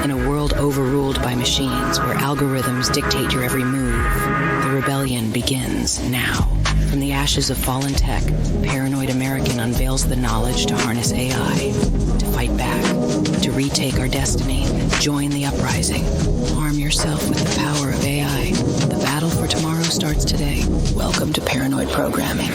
In a world overruled by machines where algorithms dictate your every move, the rebellion begins now. From the ashes of fallen tech, Paranoid American unveils the knowledge to harness AI, to fight back, to retake our destiny. Join the uprising. Arm yourself with the power of AI. The battle for tomorrow starts today. Welcome to Paranoid Programming.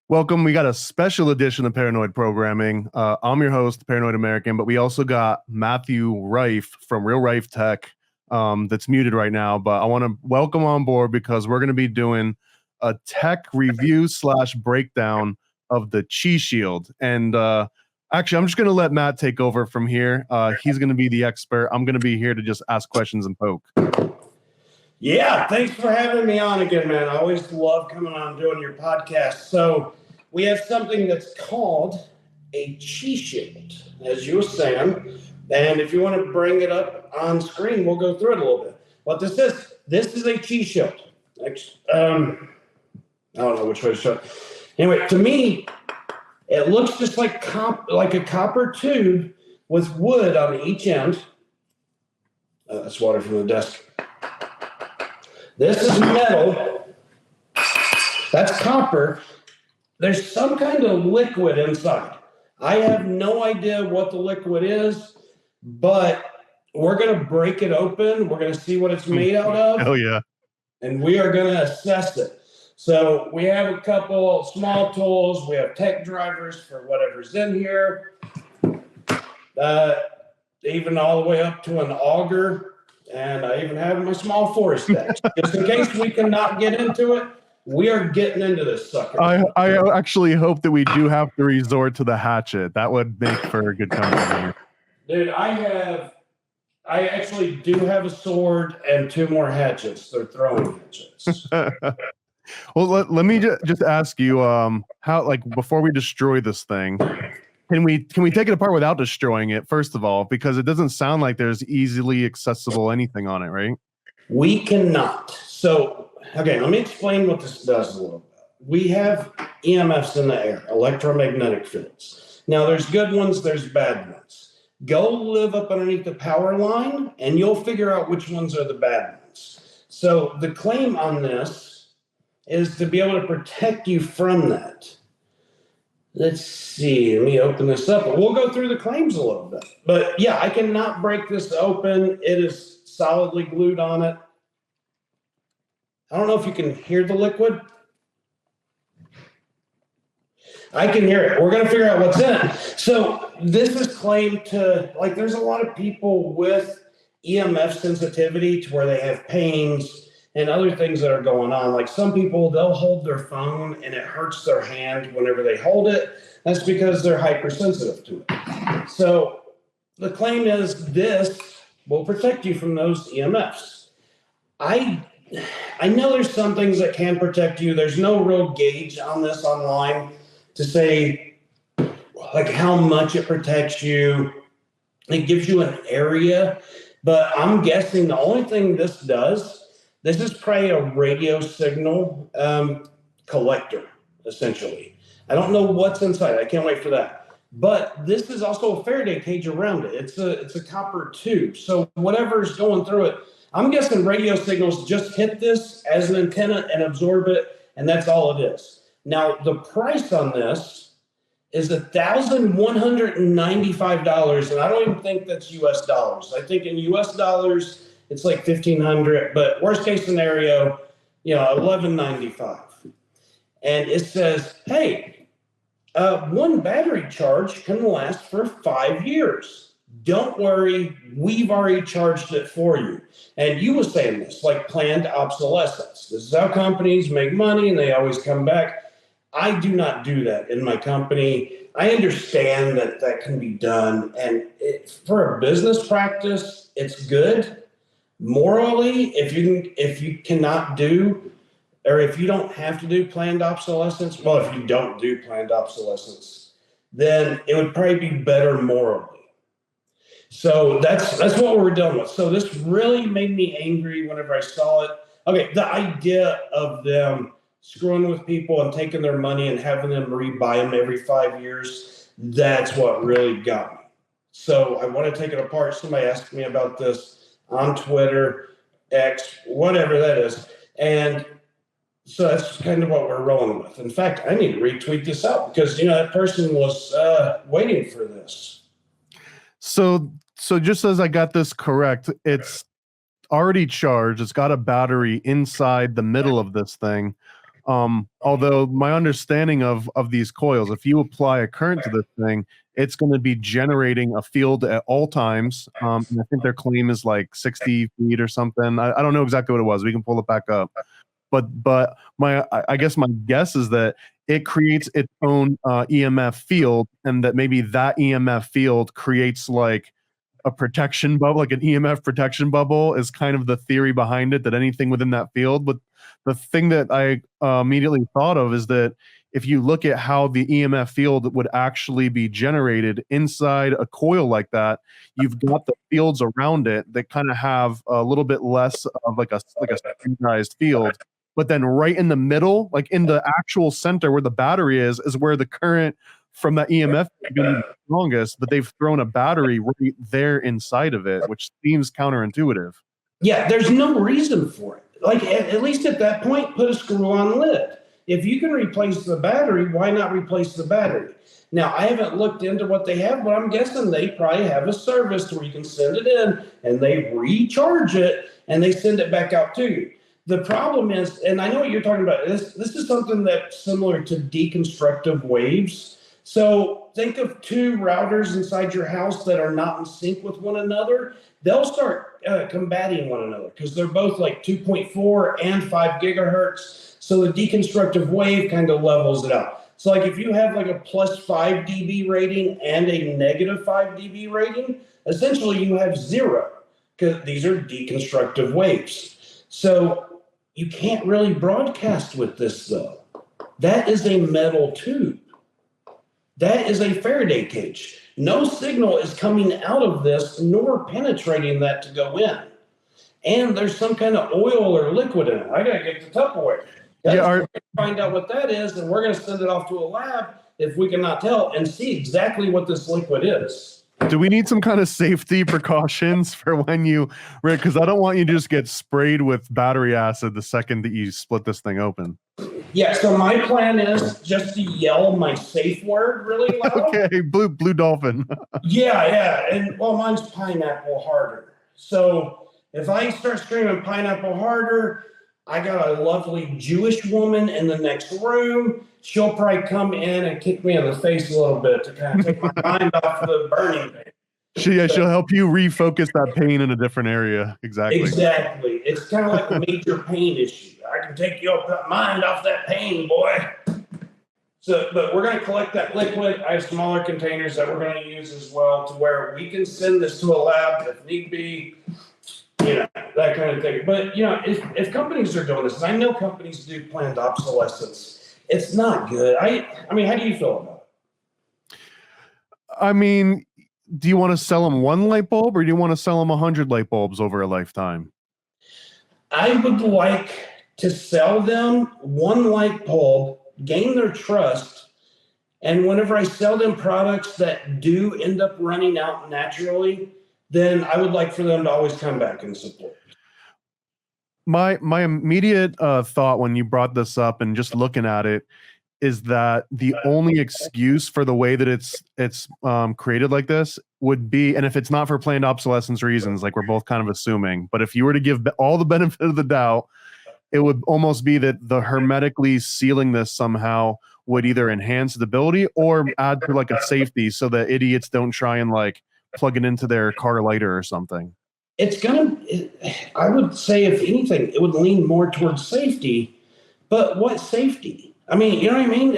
Welcome. We got a special edition of Paranoid Programming. I'm your host, Paranoid American, but we also got Matthew Rife from Real Rife Tech that's muted right now. But I want to welcome on board because we're going to be doing a tech review / breakdown of the Chi Shield. And actually, I'm just going to let Matt take over from here. He's going to be the expert. I'm going to be here to just ask questions and poke. Yeah, thanks for having me on again, man. I always love coming on and doing your podcast. So we have something that's called a Chi Shield, as you were saying. And if you want to bring it up on screen, we'll go through it a little bit. What this is a Chi Shield. I don't know which way to show it. Anyway, to me, it looks just like a copper tube with wood on each end. That's water from the desk. This is metal. That's copper. There's some kind of liquid inside. I have no idea what the liquid is, but we're going to break it open. We're going to see what it's made out of. Oh, yeah. And we are going to assess it. So we have a couple small tools. We have tech drivers for whatever's in here. Even all the way up to an auger. And I even have my small forest axe. Just in case we cannot get into it, we are getting into this sucker. I actually hope that we do have to resort to the hatchet. That would make for a good company. Dude, I actually do have a sword and 2 more hatchets. They're throwing hatchets. Well, let me just ask you, how, like, before we destroy this thing, can we take it apart without destroying it, first of all? Because it doesn't sound like there's easily accessible anything on it, right? We cannot. So, okay, let me explain what this does a little bit. We have EMFs in the air, electromagnetic fields. Now, there's good ones, there's bad ones. Go live up underneath the power line, and you'll figure out which ones are the bad ones. So, the claim on this is to be able to protect you from that. Let's see, let me open this up. We'll go through the claims a little bit. But yeah, I cannot break this open. It is solidly glued on it. I don't know if you can hear the liquid. I can hear it. We're going to figure out what's in it. So this is claimed to, like, there's a lot of people with EMF sensitivity to where they have pains and other things that are going on. Like some people, they'll hold their phone and it hurts their hand whenever they hold it. That's because they're hypersensitive to it. So the claim is this will protect you from those EMFs. I know there's some things that can protect you. There's no real gauge on this online to say like how much it protects you. It gives you an area, but I'm guessing the only thing this does, this is probably a radio signal collector, essentially. I don't know what's inside. I can't wait for that. But this is also a Faraday cage around it. It's a copper tube. So whatever's going through it, I'm guessing radio signals just hit this as an antenna and absorb it, and that's all it is. Now, the price on this is $1,195, and I don't even think that's U.S. dollars. I think in U.S. dollars, it's like $1,500, but worst case scenario, $1,195. And it says, hey, one battery charge can last for 5 years. Don't worry, we've already charged it for you. And you were saying this, like planned obsolescence. This is how companies make money and they always come back. I do not do that in my company. I understand that can be done. And for a business practice, it's good. Morally, if you cannot do, or if you don't have to do planned obsolescence, well, if you don't do planned obsolescence, then it would probably be better morally. So that's what we're done with. So this really made me angry whenever I saw it. Okay, the idea of them screwing with people and taking their money and having them rebuy them every 5 years, that's what really got me. So I want to take it apart. Somebody asked me about this on Twitter, X, whatever that is. And so that's kind of what we're rolling with. In fact, I need to retweet this out because, that person was waiting for this. So just as I got this correct, it's already charged. It's got a battery inside the middle of this thing. Although my understanding of these coils, if you apply a current to this thing, it's going to be generating a field at all times. And I think their claim is like 60 feet or something. I don't know exactly what it was. We can pull it back up. But I guess my guess is that it creates its own EMF field, and that maybe that EMF field creates like a protection bubble, like an EMF protection bubble is kind of the theory behind it, that anything within that field. But the thing that I immediately thought of is that if you look at how the EMF field would actually be generated inside a coil like that, you've got the fields around it that kind of have a little bit less of like a synchronized field. But then right in the middle, like in the actual center where the battery is where the current from that EMF is going to be the strongest, but they've thrown a battery right there inside of it, which seems counterintuitive. Yeah, there's no reason for it. Like, at least at that point, put a screw-on lid. If you can replace the battery, why not replace the battery? Now, I haven't looked into what they have, but I'm guessing they probably have a service where you can send it in, and they recharge it, and they send it back out to you. The problem is, and I know what you're talking about, this is something that's similar to deconstructive waves. So think of two routers inside your house that are not in sync with one another. They'll start combating one another because they're both like 2.4 and 5 gigahertz. So the deconstructive wave kind of levels it out. So like if you have like a plus 5 dB rating and a negative 5 dB rating, essentially you have 0 because these are deconstructive waves. So you can't really broadcast with this though. That is a metal tube. That is a Faraday cage. No signal is coming out of this nor penetrating that to go in. And there's some kind of oil or liquid in it. I got to get the Tupperware. Find out what that is, and we're going to send it off to a lab if we cannot tell and see exactly what this liquid is. Do we need some kind of safety precautions for when you, Rick? Because I don't want you to just get sprayed with battery acid the second that you split this thing open. Yeah, so my plan is just to yell my safe word really loud. Okay, blue dolphin. Yeah, and well, mine's pineapple harder. So if I start screaming pineapple harder, I got a lovely Jewish woman in the next room. She'll probably come in and kick me in the face a little bit to kind of take my mind off the burning pain. She'll help you refocus that pain in a different area. Exactly. It's kind of like a major pain issue. I can take your mind off that pain, boy. So, but we're going to collect that liquid. I have smaller containers that we're going to use as well to where we can send this to a lab if need be, that kind of thing. But, if companies are doing this, and I know companies do planned obsolescence, it's not good. I mean, how do you feel about it? I mean, do you want to sell them one light bulb or do you want to sell them 100 light bulbs over a lifetime? I would like to sell them one light bulb, gain their trust, and whenever I sell them products that do end up running out naturally, then I would like for them to always come back and support. My immediate thought when you brought this up and just looking at it is that the only excuse for the way that it's created like this would be, and if it's not for planned obsolescence reasons, like we're both kind of assuming, but if you were to give all the benefit of the doubt, it would almost be that the hermetically sealing this somehow would either enhance stability or add to like a safety so that idiots don't try and like plug it into their car lighter or something. I would say if anything, it would lean more towards safety, but what safety? I mean, you know what I mean?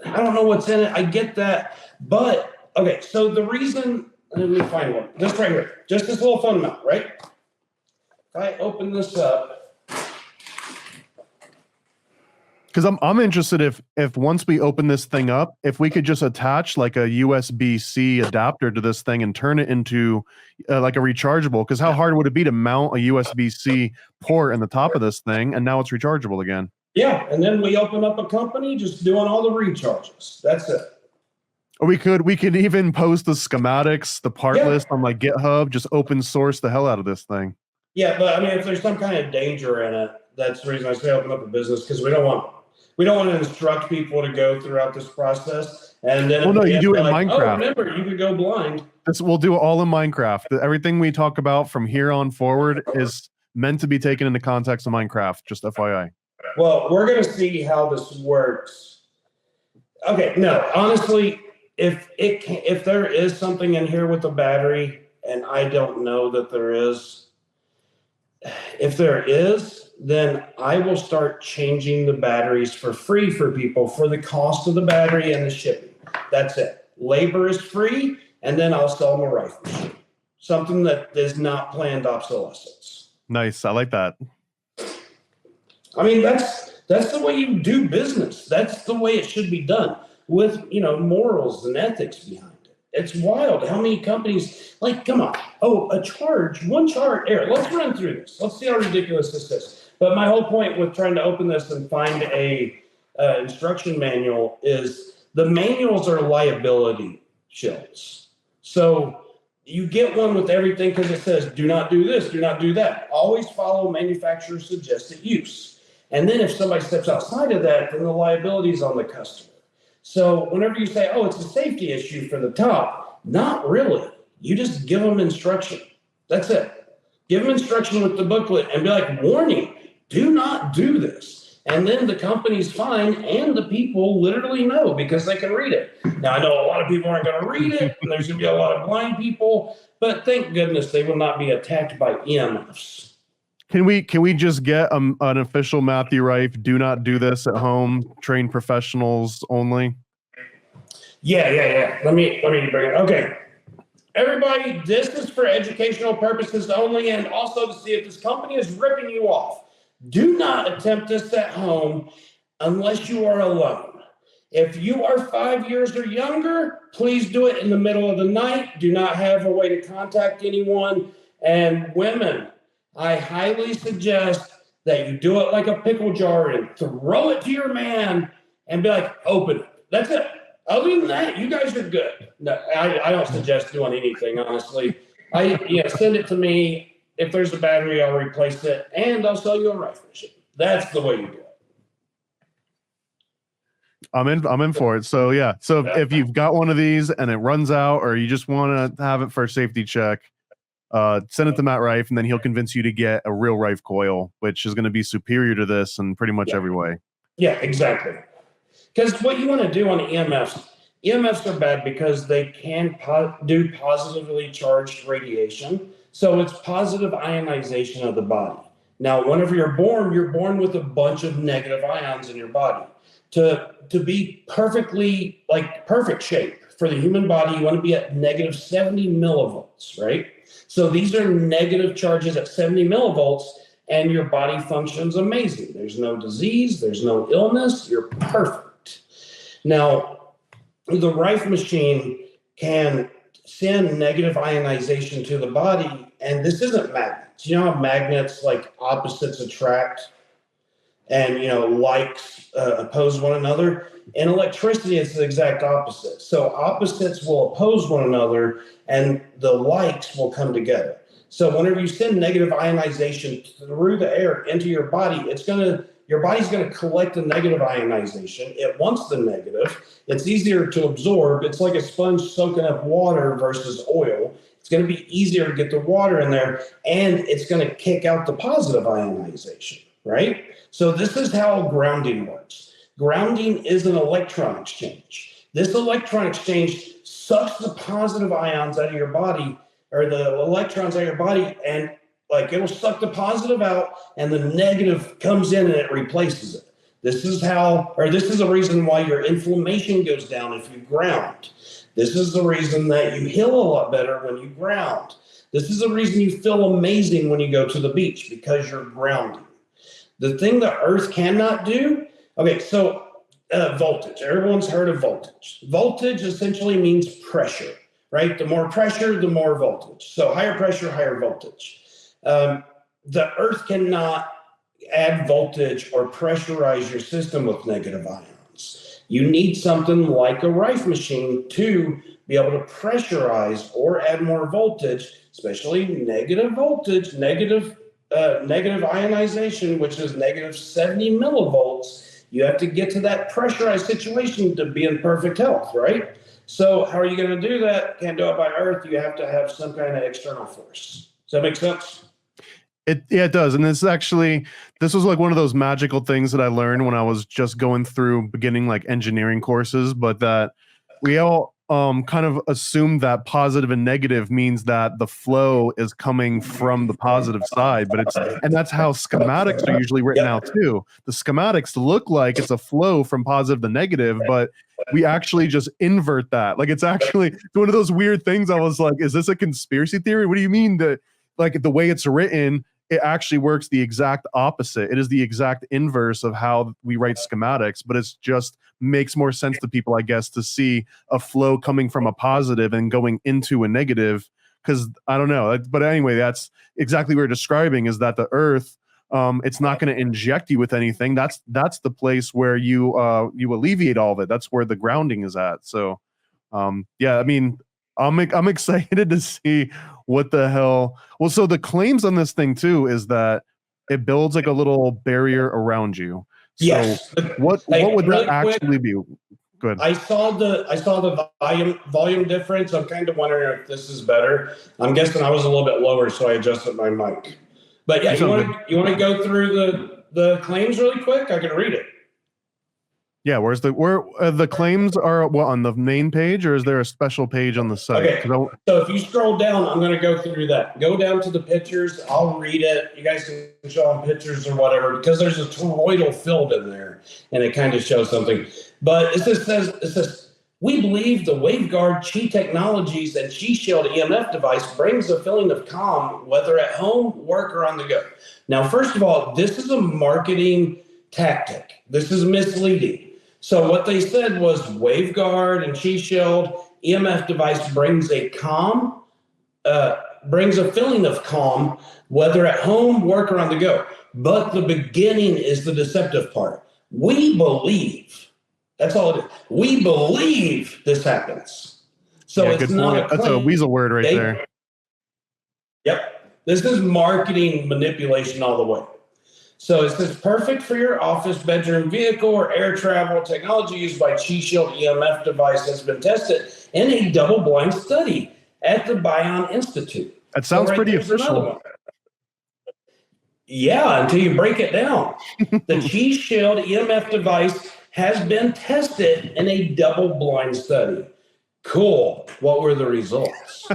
I don't know what's in it. I get that. But, okay, so the reason, let me find one. This right here. Just this little phone mount, right? If I open this up. Because I'm interested if once we open this thing up, if we could just attach like a USB-C adapter to this thing and turn it into like a rechargeable. Because how hard would it be to mount a USB-C port in the top of this thing and now it's rechargeable again? Yeah, and then we open up a company just doing all the recharges. That's it. Or we could even post the schematics, the part list on like GitHub, just open source the hell out of this thing. Yeah, but I mean, if there's some kind of danger in it, that's the reason I say open up a business, because we don't want to instruct people to go throughout this process. And then, well, no, you do it in like, Minecraft. Oh, remember, you could go blind. We'll do it all in Minecraft. Everything we talk about from here on forward is meant to be taken into context of Minecraft. Just FYI. Well, we're going to see how this works. Okay, no, honestly, if there is something in here with the battery, and I don't know that there is, if there is, then I will start changing the batteries for free for people for the cost of the battery and the shipping. That's it. Labor is free, and then I'll sell them a Rife machine. Something that is not planned obsolescence. Nice. I like that. I mean, that's the way you do business. That's the way it should be done, with, morals and ethics behind it. It's wild how many companies, like, come on. Oh, one chart. Here, let's run through this. Let's see how ridiculous this is. But my whole point with trying to open this and find a instruction manual is the manuals are liability shields. So you get one with everything because it says, do not do this, do not do that. Always follow manufacturer's suggested use. And then if somebody steps outside of that, then the liability is on the customer. So whenever you say, oh, it's a safety issue for the top, not really. You just give them instruction. That's it. Give them instruction with the booklet and be like, warning, do not do this. And then the company's fine, and the people literally know because they can read it. Now, I know a lot of people aren't going to read it, and there's going to be a lot of blind people, but thank goodness they will not be attacked by EMFs. Can we just get an official Matthew Rife, do not do this at home, trained professionals only? Yeah. Let me bring it. Okay. Everybody, this is for educational purposes only, and also to see if this company is ripping you off. Do not attempt this at home unless you are alone. If you are 5 years or younger, please do it in the middle of the night. Do not have a way to contact anyone. And women, I highly suggest that you do it like a pickle jar and throw it to your man and be like, open it. That's it. Other than that, you guys are good. No, I don't suggest doing anything, honestly. Send it to me. If there's a battery, I'll replace it, and I'll sell you a Rife machine. That's the way you do it. I'm in for it. So yeah. So if you've got one of these and it runs out, or you just want to have it for a safety check, send it to Matt Rife, and then he'll convince you to get a Real Rife coil, which is going to be superior to this in pretty much every way. Yeah, exactly. Because what you want to do on EMFs are bad because they can do positively charged radiation. So it's positive ionization of the body. Now, whenever you're born with a bunch of negative ions in your body. To be perfectly, perfect shape for the human body, you want to be at negative 70 millivolts, right? So these are negative charges at 70 millivolts, and your body functions amazing. There's no disease, there's no illness, you're perfect. Now, the Rife machine can send negative ionization to the body, and this isn't magnets. You know how magnets, like opposites attract, and likes oppose one another? In electricity, it's the exact opposite. So opposites will oppose one another, and the likes will come together. So whenever you send negative ionization through the air into your body, your body's going to collect the negative ionization. It wants the negative. It's easier to absorb. It's like a sponge soaking up water versus oil. It's going to be easier to get the water in there, and it's going to kick out the positive ionization, right? So this is how grounding works. Grounding is an electron exchange. This electron exchange sucks the positive ions out of your body, or the electrons out of your body, and it'll suck the positive out, and the negative comes in and it replaces it. This is the reason why your inflammation goes down if you ground. This is the reason that you heal a lot better when you ground. This is the reason you feel amazing when you go to the beach, because you're grounding. The thing the Earth cannot do, so voltage. Everyone's heard of voltage. Voltage essentially means pressure, right? The more pressure, the more voltage. So higher pressure, higher voltage. The Earth cannot add voltage or pressurize your system with negative ions. You need something like a Rife machine to be able to pressurize or add more voltage, especially negative voltage, negative ionization, which is negative 70 millivolts. You have to get to that pressurized situation to be in perfect health, right? So how are you going to do that? Can't do it by earth. You have to have some kind of external force. Does that make sense? It does. And this was like one of those magical things that I learned when I was just going through beginning like engineering courses, but that we all kind of assume that positive and negative means that the flow is coming from the positive side, but and that's how schematics are usually written out too. The schematics look like it's a flow from positive to negative, but we actually just invert that. Like it's one of those weird things. I was like, is this a conspiracy theory? What do you mean that like the way it's written, it actually works the exact opposite. It is the exact inverse of how we write schematics, but it's just makes more sense to people, I guess, to see a flow coming from a positive and going into a negative. Because I don't know, but anyway, that's exactly what we're describing is that the earth, it's not going to inject you with anything. That's the place where you alleviate all of it. That's where the grounding is at. So yeah, I mean, I'm excited to see what the hell. Well, so the claims on this thing too is that it builds like a little barrier around you. So yes. What would really that actually be? Good. I saw the volume difference. I'm kind of wondering if this is better. I'm guessing I was a little bit lower, so I adjusted my mic. But yeah, you want to go through the claims really quick? I can read it. Yeah, where the claims are on the main page, or is there a special page on the site? Okay, so if you scroll down, I'm going to go through that. Go down to the pictures. I'll read it. You guys can show them pictures or whatever, because there's a toroidal field in there, and it kind of shows something. But it says, we believe the waveguard Chi Technologies and Chi Shield EMF device brings a feeling of calm, whether at home, work, or on the go. Now, first of all, this is a marketing tactic. This is misleading. So what they said was waveguard and Chi Shield EMF device brings a feeling of calm, whether at home, work, or on the go. But the beginning is the deceptive part. We believe. That's all it is. We believe this happens. So yeah, it's not that's a weasel word right there. Yep. This is marketing manipulation all the way. So it says perfect for your office, bedroom, vehicle, or air travel. Technology used by Chi Shield EMF device has been tested in a double-blind study at the Bion Institute. That sounds pretty official. Yeah, until you break it down. The Chi Shield EMF device has been tested in a double-blind study. Cool. What were the results?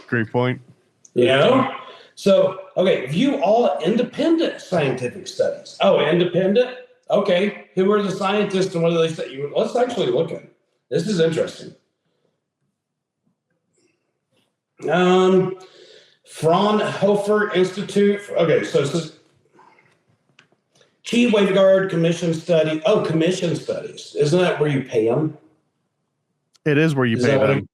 Great point. You know? So, okay, view all independent scientific studies. Oh, independent? Okay, who are the scientists and what do they say? Let's actually look at it. This is interesting. Fraunhofer Institute. Okay, so this is Chi Waveguard Commission Study. Oh, commission studies. Isn't that where you pay them? It is where you pay them.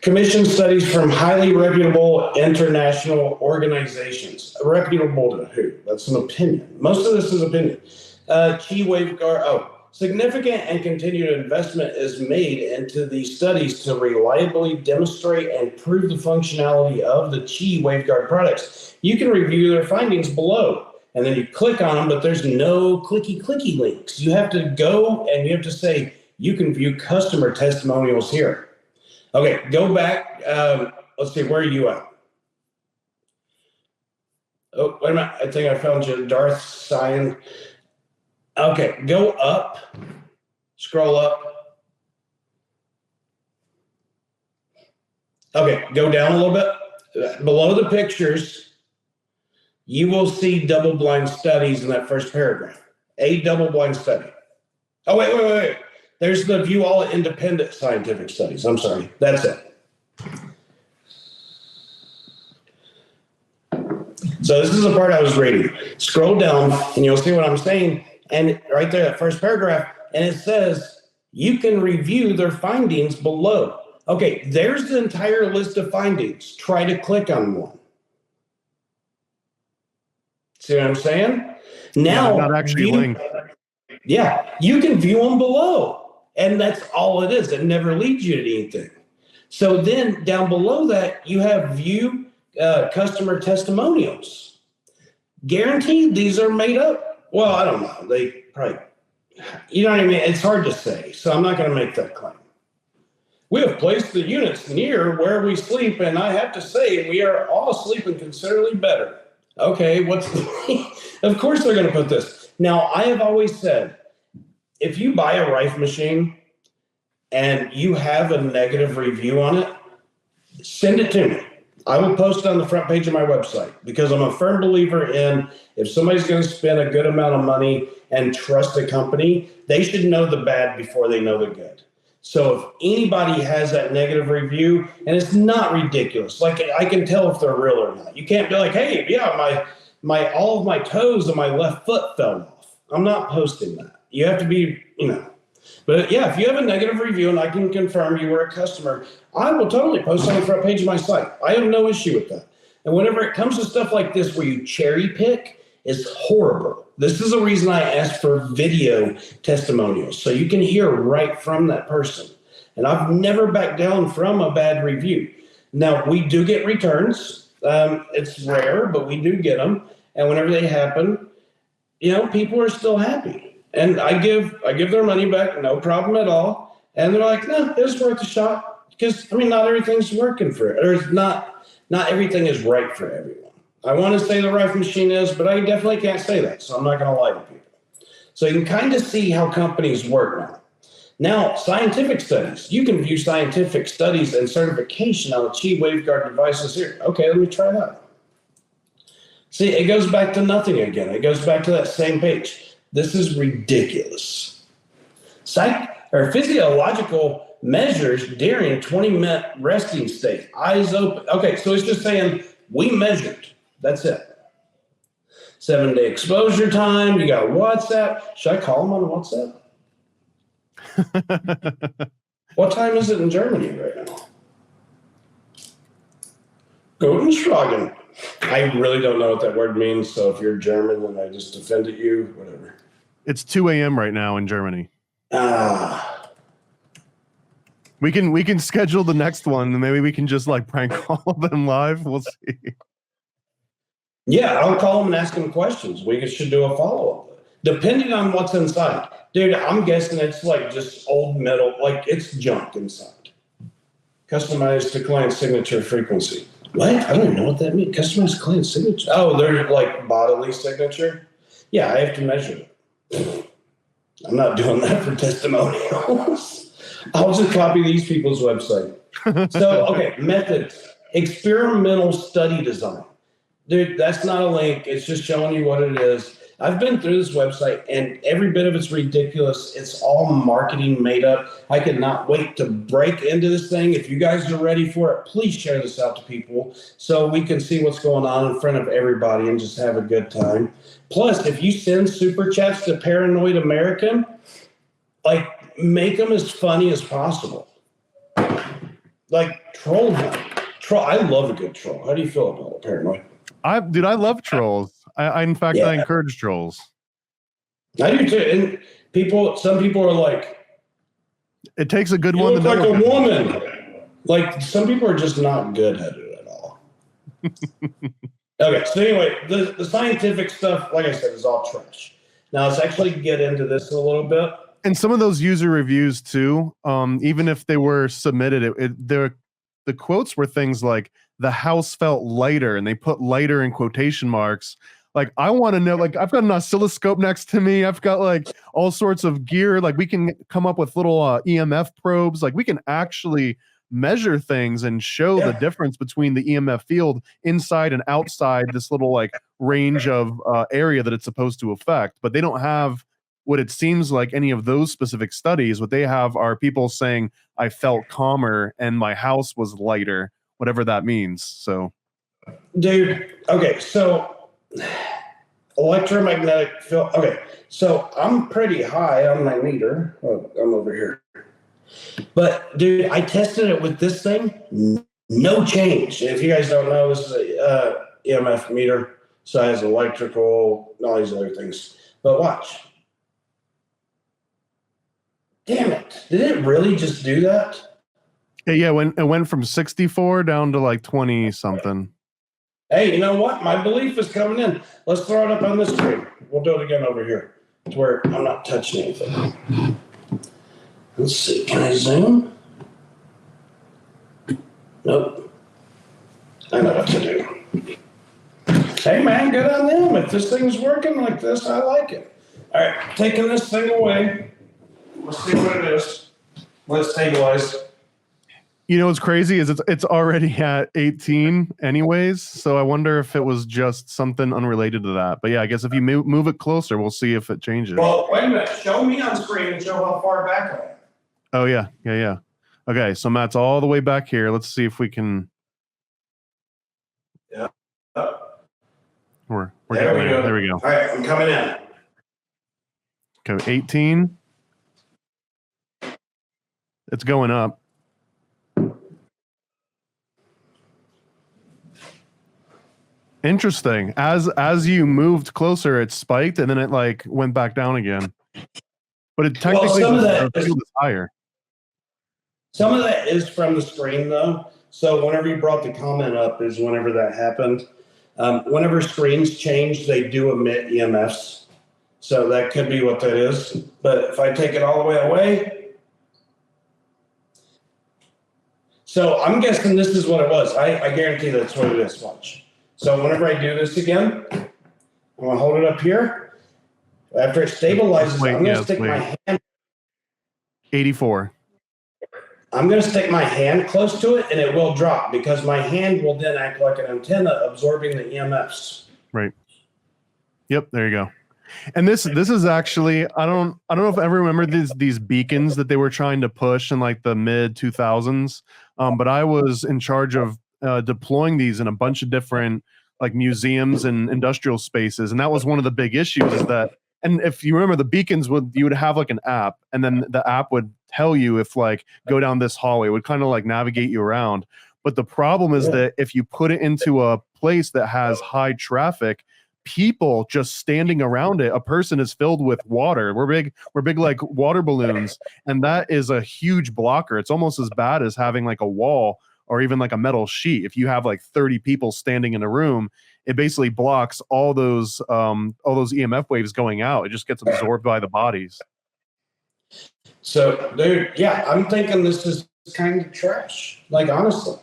Commission studies from highly reputable international organizations. Reputable to who? That's an opinion. Most of this is opinion. Chi Waveguard. Significant and continued investment is made into these studies to reliably demonstrate and prove the functionality of the Chi Waveguard products. You can review their findings below, and then you click on them, but there's no clicky links. You have to go and you have to say, you can view customer testimonials here. Okay, go back. Let's see, where are you at? Oh, wait a minute. I think I found you, Darth Sign. Okay, go up. Scroll up. Okay, go down a little bit. Below the pictures, you will see double-blind studies in that first paragraph. A double-blind study. Oh, wait. There's the view all independent scientific studies. I'm sorry. That's it. So this is the part I was reading. Scroll down and you'll see what I'm saying. And right there, that first paragraph, and it says, you can review their findings below. Okay, there's the entire list of findings. Try to click on one. See what I'm saying? Now, not actually linked. Yeah, you can view them below, and that's all it is. It never leads you to anything. So then down below that, you have view customer testimonials. Guaranteed these are made up. Well, I don't know. They probably, you know what I mean? It's hard to say, so I'm not going to make that claim. We have placed the units near where we sleep, and I have to say we are all sleeping considerably better. Okay, of course they're going to put this. Now, I have always said, if you buy a Rife machine and you have a negative review on it, send it to me. I will post it on the front page of my website because I'm a firm believer in if somebody's going to spend a good amount of money and trust a company, they should know the bad before they know the good. So if anybody has that negative review, and it's not ridiculous, like I can tell if they're real or not. You can't be like, hey, yeah, my all of my toes and my left foot fell off. I'm not posting that. You have to be, But yeah, if you have a negative review and I can confirm you were a customer, I will totally post on the front page of my site. I have no issue with that. And whenever it comes to stuff like this where you cherry pick, it's horrible. This is the reason I asked for video testimonials, so you can hear right from that person. And I've never backed down from a bad review. Now, we do get returns. It's rare, but we do get them. And whenever they happen, people are still happy. And I give their money back, no problem at all. And they're like, no, it's worth a shot. Because, not everything's working for it. Or not everything is right for everyone. I want to say the Rife machine is, but I definitely can't say that. So I'm not going to lie to people. So you can kind of see how companies work now. Now, scientific studies. You can view scientific studies and certification on the Qi waveguard devices here. Okay, let me try that. See, it goes back to nothing again. It goes back to that same page. This is ridiculous. Physiological measures during 20-minute resting state. Eyes open. Okay, so it's just saying we measured. That's it. 7-day exposure time. You got WhatsApp. Should I call them on WhatsApp? What time is it in Germany right now? Guten Schragen. I really don't know what that word means, so if you're German and I just offended you, whatever. It's 2 a.m. right now in Germany. We can schedule the next one, and maybe we can just prank call them live. We'll see. Yeah, I'll call them and ask them questions. We should do a follow-up. Depending on what's inside. Dude, I'm guessing it's just old metal, it's junk inside. Customized to client signature frequency. What? I don't even know what that means. Customized client signature? Oh, they're bodily signature? Yeah, I have to measure it. I'm not doing that for testimonials. I'll just copy these people's website. So, okay, methods. Experimental study design. Dude, that's not a link. It's just showing you what it is. I've been through this website, and every bit of it's ridiculous. It's all marketing made up. I cannot wait to break into this thing. If you guys are ready for it, please share this out to people so we can see what's going on in front of everybody and just have a good time. Plus, if you send super chats to Paranoid American, make them as funny as possible. Troll him. I love a good troll. How do you feel about it, Paranoid? I love trolls. I encourage trolls. I do too. And some people are like, it takes a good one to look like a woman. Some people are just not good at it at all. Okay, so anyway, the scientific stuff, like I said, is all trash. Now let's actually get into this a little bit. And some of those user reviews too, even if they were submitted, the quotes were things like, the house felt lighter, and they put lighter in quotation marks. I want to know, I've got an oscilloscope next to me. I've got all sorts of gear. We can come up with little EMF probes. We can actually measure things and show the difference between the EMF field inside and outside this little range of area that it's supposed to affect. But they don't have what it seems like any of those specific studies. What they have are people saying, I felt calmer and my house was lighter, whatever that means. So, dude, okay, so electromagnetic field. Okay, so I'm pretty high on my meter. Oh, I'm over here. But, dude, I tested it with this thing. No change. If you guys don't know, this is a EMF meter. So it has electrical, all these other things. But watch. Damn it. Did it really just do that? Yeah, when it went from 64 down to like 20 something. Hey, you know what? My belief is coming in. Let's throw it up on this screen. We'll do it again over here to where I'm not touching anything. Let's see. Can I zoom? Nope. I know what to do. Hey, man, good on them. If this thing's working like this, I like it. All right, taking this thing away. Let's see what it is. Let's stabilize. You know what's crazy is it's already at 18 anyways, so I wonder if it was just something unrelated to that. But yeah, I guess if you move it closer, we'll see if it changes. Well, wait a minute. Show me on screen and show how far back I am. Oh, yeah. Okay, so Matt's all the way back here. Let's see if we can... Yeah. We're there we go. There we go. All right, I'm coming in. Okay, 18. It's going up. Interesting. As you moved closer, it spiked and then it like went back down again. But it technically the field is higher. Some of that is from the screen though. So whenever you brought the comment up is whenever that happened. Whenever screens change, they do emit EMFs. So that could be what that is. But if I take it all the way away. So I'm guessing this is what it was. I guarantee that's what it is. Watch. So whenever I do this again, I'm going to hold it up here. After it stabilizes, I'm going to stick my hand. 84. I'm going to stick my hand close to it and it will drop because my hand will then act like an antenna absorbing the EMFs. Right. Yep, there you go. And this is actually I don't know if I ever remember these beacons that they were trying to push in like the mid 2000s. But I was in charge of deploying these in a bunch of different like museums and industrial spaces, and that was one of the big issues is that. And if you remember, the beacons you would have like an app, and then the app would tell you if like go down this hallway. It would kind of like navigate you around. But the problem is that if you put it into a place that has high traffic, people just standing around it, a person is filled with water. We're big like water balloons, and that is a huge blocker. It's almost as bad as having like a wall or even like a metal sheet. If you have like 30 people standing in a room, it basically blocks all those EMF waves going out. It just gets absorbed by the bodies. So, dude, yeah, I'm thinking this is kind of trash. Like, honestly,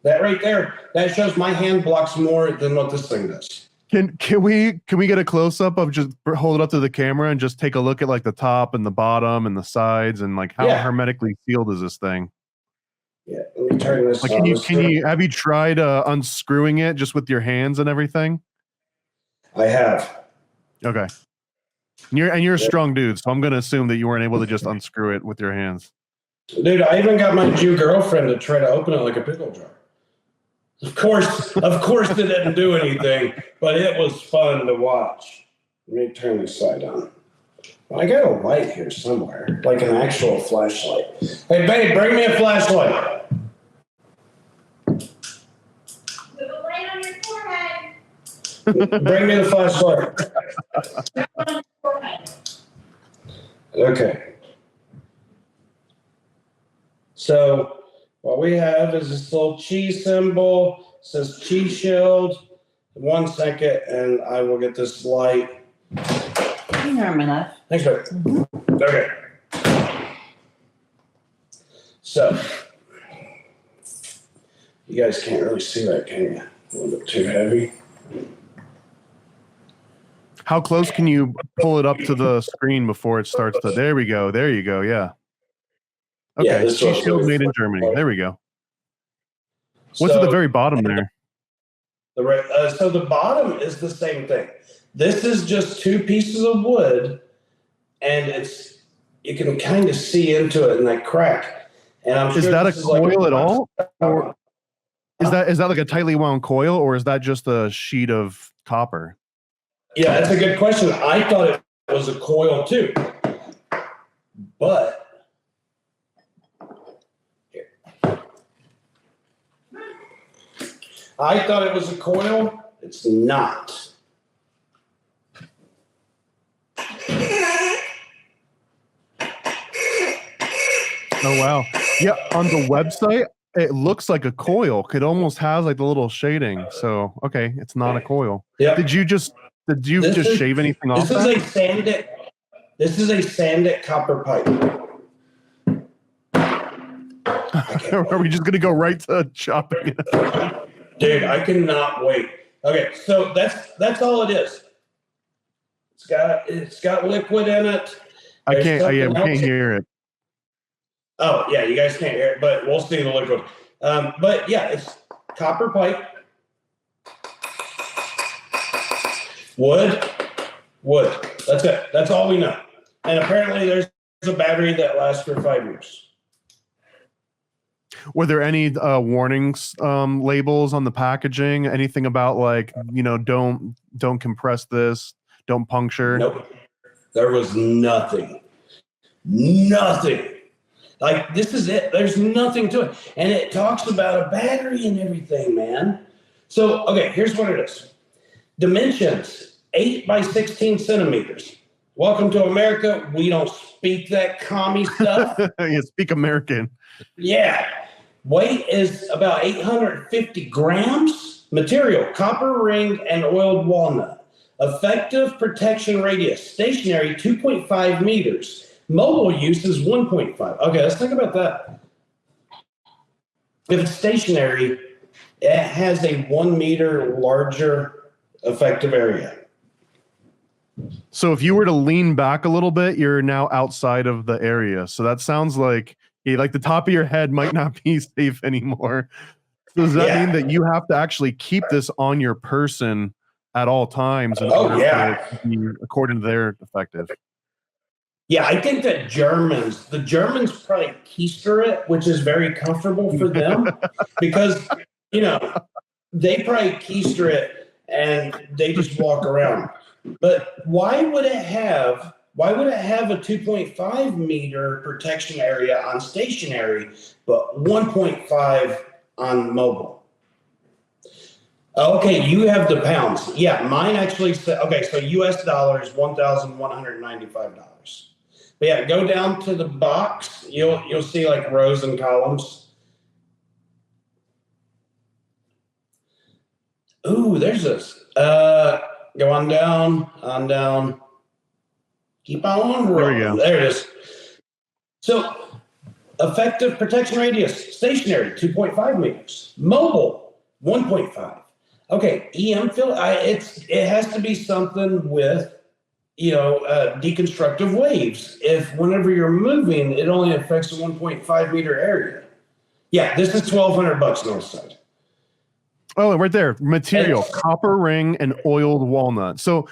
that right there, that shows my hand blocks more than what this thing does. Can we get a close up of just hold it up to the camera and just take a look at like the top and the bottom and the sides and like how hermetically sealed is this thing? Yeah, let me turn this. Like, have you tried unscrewing it just with your hands and everything? I have. Okay. And you're a strong dude, so I'm gonna assume that you weren't able to just unscrew it with your hands. Dude, I even got my Jew girlfriend to try to open it like a pickle jar. Of course, it didn't do anything, but it was fun to watch. Let me turn this side on. I got a light here somewhere, like an actual flashlight. Hey, babe, bring me a flashlight. Put a light on your forehead. Bring me the flashlight. Okay. So what we have is this little chi symbol. It says chi shield. 1 second, and I will get this light. You know enough. Thanks, babe. Mm-hmm. Okay. So you guys can't really see that, can you? A little bit too heavy. How close can you pull it up to the screen before it starts to? There we go. There you go. Yeah. Okay. Chi shield made in Germany. There we go. What's at the very bottom there? So the bottom is the same thing. This is just 2 pieces of wood, and you can kind of see into it in that crack. And I'm sure is that a coil at all, or is that like a tightly wound coil, or is that just a sheet of copper? Yeah, that's a good question. I thought it was a coil too, but I thought it was a coil. It's not. Oh wow. Yeah, on the website, it looks like a coil. It almost has like the little shading. So okay, it's not a coil. Yep. Did you just shave anything off This is that? a Sandit. This is a Sandit copper pipe. Are we just gonna go right to chopping it? Dude, I cannot wait. Okay, so that's all it is. It's got liquid in it. I can't hear it. Oh yeah, you guys can't hear it, but we'll see the liquid. But yeah, it's copper pipe, wood. That's it. That's all we know. And apparently, there's a battery that lasts for 5 years. Were there any warnings labels on the packaging? Anything about like, don't compress this, don't puncture? Nope. There was nothing. Nothing. Like, this is it. There's nothing to it. And it talks about a battery and everything, man. So, okay, here's what it is. Dimensions, 8 by 16 centimeters. Welcome to America. We don't speak that commie stuff. You speak American. Yeah. Weight is about 850 grams. Material, copper ring and oiled walnut. Effective protection radius, stationary 2.5 meters. Mobile use is 1.5. Okay, let's think about that. If it's stationary, it has a 1 meter larger effective area. So if you were to lean back a little bit, you're now outside of the area. So that sounds like the top of your head might not be safe anymore. So does that mean that you have to actually keep this on your person at all times in order for it to be, according to their effective? Yeah, I think that the Germans probably keister it, which is very comfortable for them because, they probably keister it and they just walk around. But why would it have a 2.5 meter protection area on stationary, but 1.5 on mobile? Okay, you have the pounds. Yeah, mine actually said, okay, so US dollars, $1,195. But yeah, go down to the box. You'll see like rows and columns. Ooh, there's this. Go on down. Keep on rolling. There we go. There it is. So, effective protection radius, stationary, 2.5 meters. Mobile, 1.5. Okay, EM field, it has to be something with, deconstructive waves. If whenever you're moving, it only affects a 1.5 meter area. Yeah, this is $1,200 north side. Oh, right there. Material, copper ring and oiled walnut. So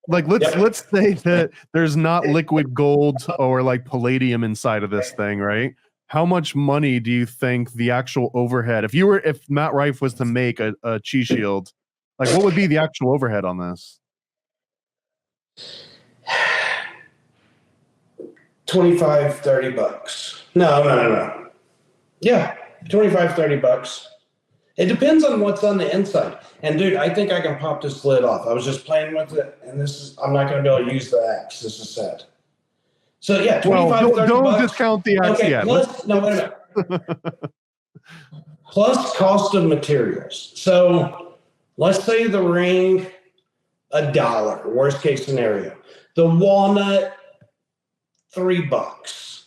like let's say that there's not liquid gold or like palladium inside of this thing, right? How much money do you think the actual overhead, if Matt Rife was to make a chi shield, like what would be the actual overhead on this? $25-$30. No. Yeah, $25-$30. It depends on what's on the inside. And dude, I think I can pop this lid off. I was just playing with it, and I'm not going to be able to use the axe. This is sad. So yeah, $25-$30. Don't discount the axe yet. Wait a minute. Plus cost of materials. So let's say the ring, $1, worst case scenario. The walnut, $3.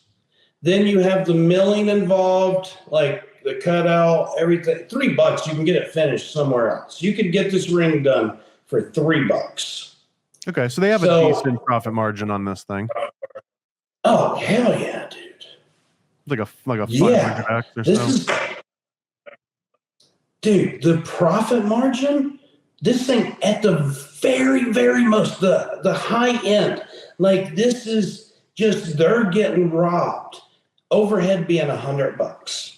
Then you have the milling involved, like the cutout, everything. $3, you can get it finished somewhere else. You could get this ring done for $3. Okay, so they have a decent profit margin on this thing. Oh hell yeah, dude! Like a 500X or so. Dude, the profit margin. This thing at the very, very most, the high end. Like this is just they're getting robbed. Overhead being $100.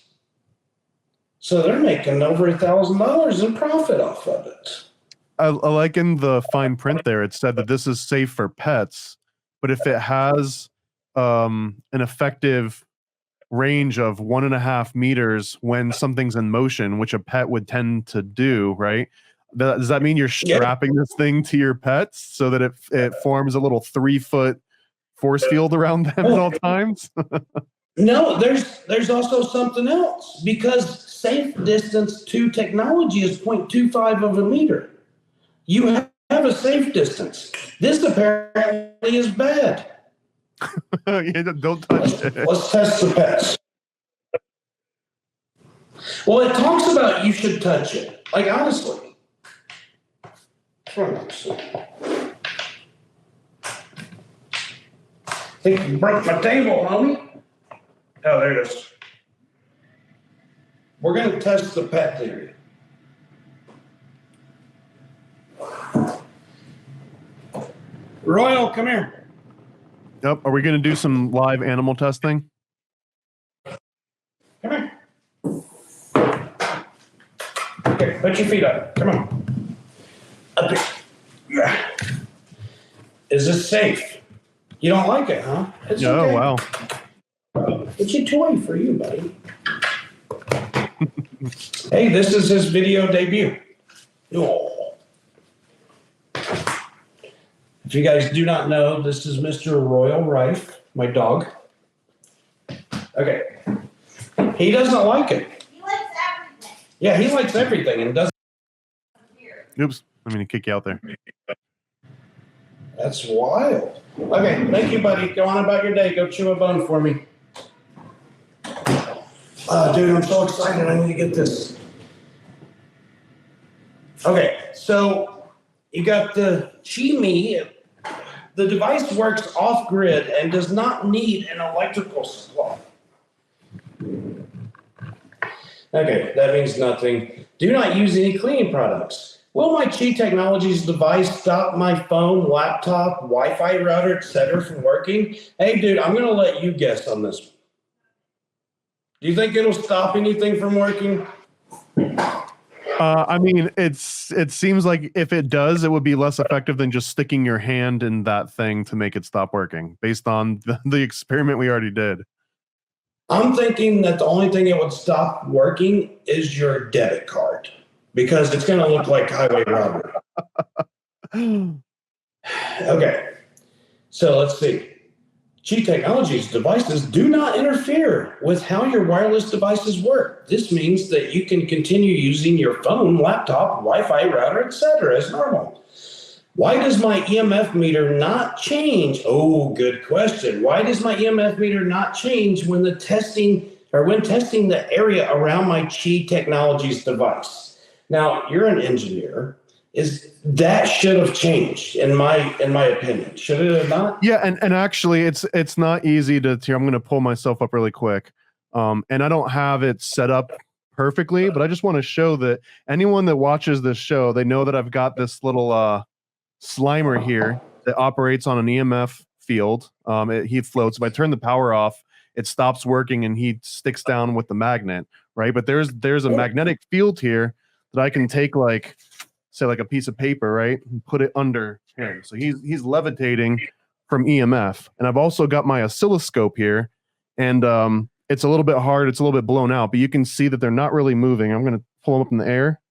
So they're making over $1,000 in profit off of it. I like in the fine print there, it said that this is safe for pets, but if it has an effective range of 1.5 meters when something's in motion, which a pet would tend to do, right? Does that mean you're strapping this thing to your pets so that it forms a little 3-foot force field around them at all times? No, there's also something else, because safe distance to technology is 0.25 of a meter. You have a safe distance. This apparently is bad. Yeah, don't touch it. Let's test the pets. Well, it talks about you should touch it. Like, honestly. I think you broke my table, homie. Oh, there it is. We're going to test the pet theory. Royal, come here. Yep. Are we going to do some live animal testing? Come here. Okay, put your feet up. Come on. Up here. Yeah. Is this safe? You don't like it, huh? It's okay. Oh, wow. It's a toy for you, buddy. Hey, this is his video debut. Oh. If you guys do not know, this is Mr. Royal Rife, my dog. Okay. He doesn't like it. He likes everything. Yeah, he likes everything and doesn't. Oops. I'm going to kick you out there. That's wild. Okay, thank you, buddy. Go on about your day. Go chew a bone for me. Dude, I'm so excited. I need to get this. Okay, so you got the Chi-Me. The device works off-grid and does not need an electrical supply. Okay, that means nothing. Do not use any cleaning products. Will my Chi Technologies device stop my phone, laptop, Wi-Fi router, etc. from working? Hey, dude, I'm going to let you guess on this one. Do you think it'll stop anything from working? I mean, it seems like if it does, it would be less effective than just sticking your hand in that thing to make it stop working, based on the experiment we already did. I'm thinking that the only thing that would stop working is your debit card, because it's going to look like highway robbery. Okay, so let's see. Chi Technologies devices do not interfere with how your wireless devices work. This means that you can continue using your phone, laptop, Wi-Fi router, etc. as normal. Why does my EMF meter not change? Oh, good question. Why does my EMF meter not change when testing the area around my Chi Technologies device? Now, you're an engineer. That should have changed in my opinion. Should it have not? Yeah, and actually it's not easy to I'm going to pull myself up really quick. And I don't have it set up perfectly, but I just want to show that anyone that watches this show, they know that I've got this little Slimer here that operates on an EMF field. He floats. If I turn the power off, it stops working and he sticks down with the magnet, right? But there's a magnetic field here that I can take, like, say, like a piece of paper, right, and put it under him. So he's levitating from EMF. And I've also got my oscilloscope here, and it's a little bit hard. It's a little bit blown out, but you can see that they're not really moving. I'm going to pull them up in the air.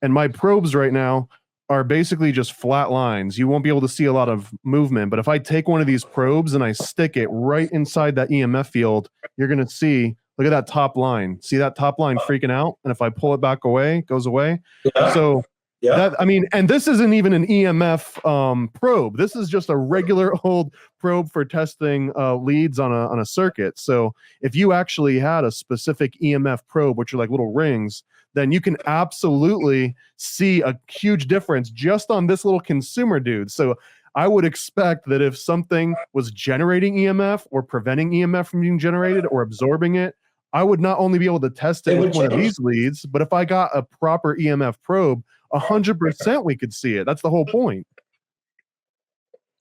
And my probes right now are basically just flat lines. You won't be able to see a lot of movement, but if I take one of these probes and I stick it right inside that EMF field, you're going to see, look at that top line. See that top line freaking out? And if I pull it back away, it goes away. Yeah. So yeah. that, I mean, and this isn't even an EMF probe. This is just a regular old probe for testing leads on a circuit. So if you actually had a specific EMF probe, which are like little rings, then you can absolutely see a huge difference just on this little consumer dude. So I would expect that if something was generating EMF or preventing EMF from being generated or absorbing it, I would not only be able to test it with one of these leads, but if I got a proper EMF probe, 100% we could see it. That's the whole point.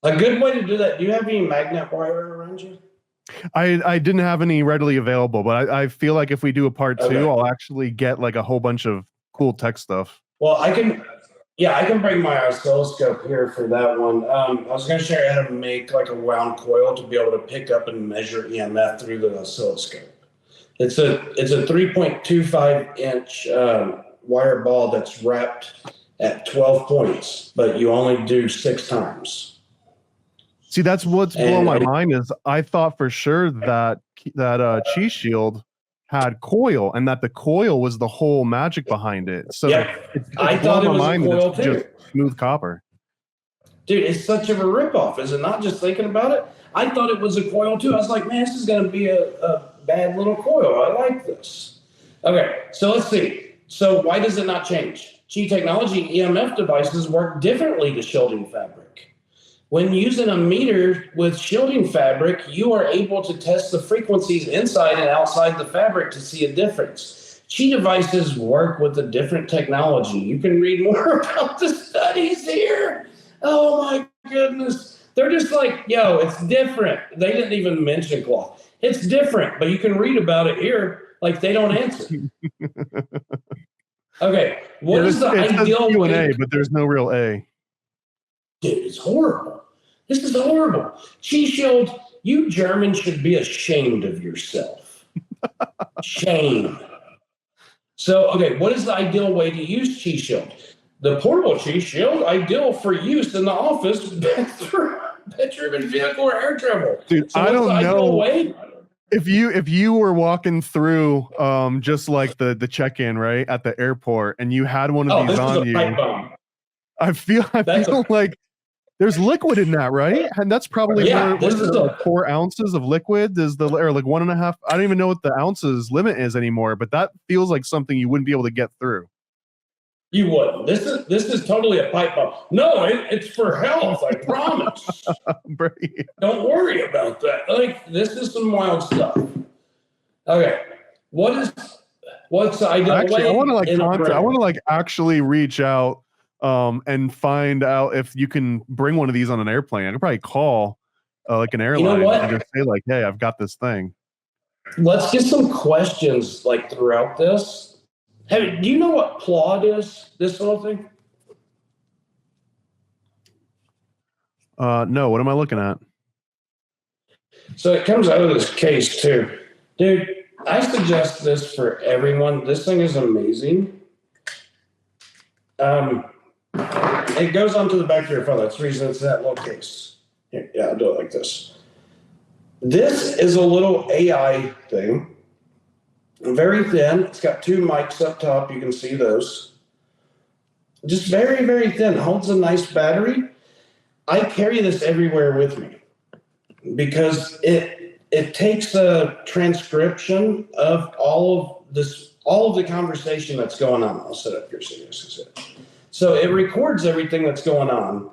A good way to do that. Do you have any magnet wire around you? I didn't have any readily available, but I feel like if we do a part two, I'll actually get like a whole bunch of cool tech stuff. Well, I can bring my oscilloscope here for that one. I was going to show you how to make like a wound coil to be able to pick up and measure EMF through the oscilloscope. It's a 3.25 inch wire ball that's wrapped at 12 points, but you only do 6 times. See, that's what's blowing my And mind is I thought for sure that Chi Shield had coil and that the coil was the whole magic behind it. So yep, it's I blowing thought it my was a mind that coil it's just too. smooth copper. Dude, it's such of a ripoff, is it not? Just thinking about it, I thought it was a coil too. I was like, man, this is going to be a bad little coil. I like this. Okay, so let's see. So why does it not change? Chi Technology EMF devices work differently to shielding fabric. When using a meter with shielding fabric, you are able to test the frequencies inside and outside the fabric to see a difference. Chi devices work with a different technology. You can read more about the studies here. Oh my goodness. They're just like, yo, it's different. They didn't even mention cloth. It's different, but you can read about it here. Like they don't answer. Okay, what is the ideal Q&A, way? but there's no real A. Dude, it's horrible. This is horrible. Chi Shield, you Germans should be ashamed of yourself. Shame. So, okay, what is the ideal way to use Chi Shield? The portable Chi Shield, ideal for use in the office, bedroom, and vehicle or air travel. Dude, So I don't know. way? If you were walking through just like the check-in, right, at the airport, and you had one of these on you, pipe bomb. I feel like there's liquid in that, right? And that's probably more, what is it, like 4 ounces of liquid is the, or like 1.5. I don't even know what the ounces limit is anymore, but that feels like something you wouldn't be able to get through. You wouldn't. This is totally a pipe bomb. No, it's for health, I promise. Don't worry about that. Like, this is some wild stuff. Okay, what's the ideal way? I want to actually reach out and find out if you can bring one of these on an airplane. I could probably call like an airline and just say like, hey, I've got this thing. Let's get some questions like throughout this. Hey, do you know what plod is? This little thing? No, what am I looking at? So it comes out of this case too. Dude, I suggest this for everyone. This thing is amazing. It goes onto the back of your phone. That's the reason it's that little case. Here, yeah, I'll do it like this. This is a little AI thing. Very thin. It's got 2 mics up top. You can see those. Just very, very thin. Holds a nice battery. I carry this everywhere with me because it takes a transcription of all of the conversation that's going on. I'll set up here so you guys can see it. So it records everything that's going on,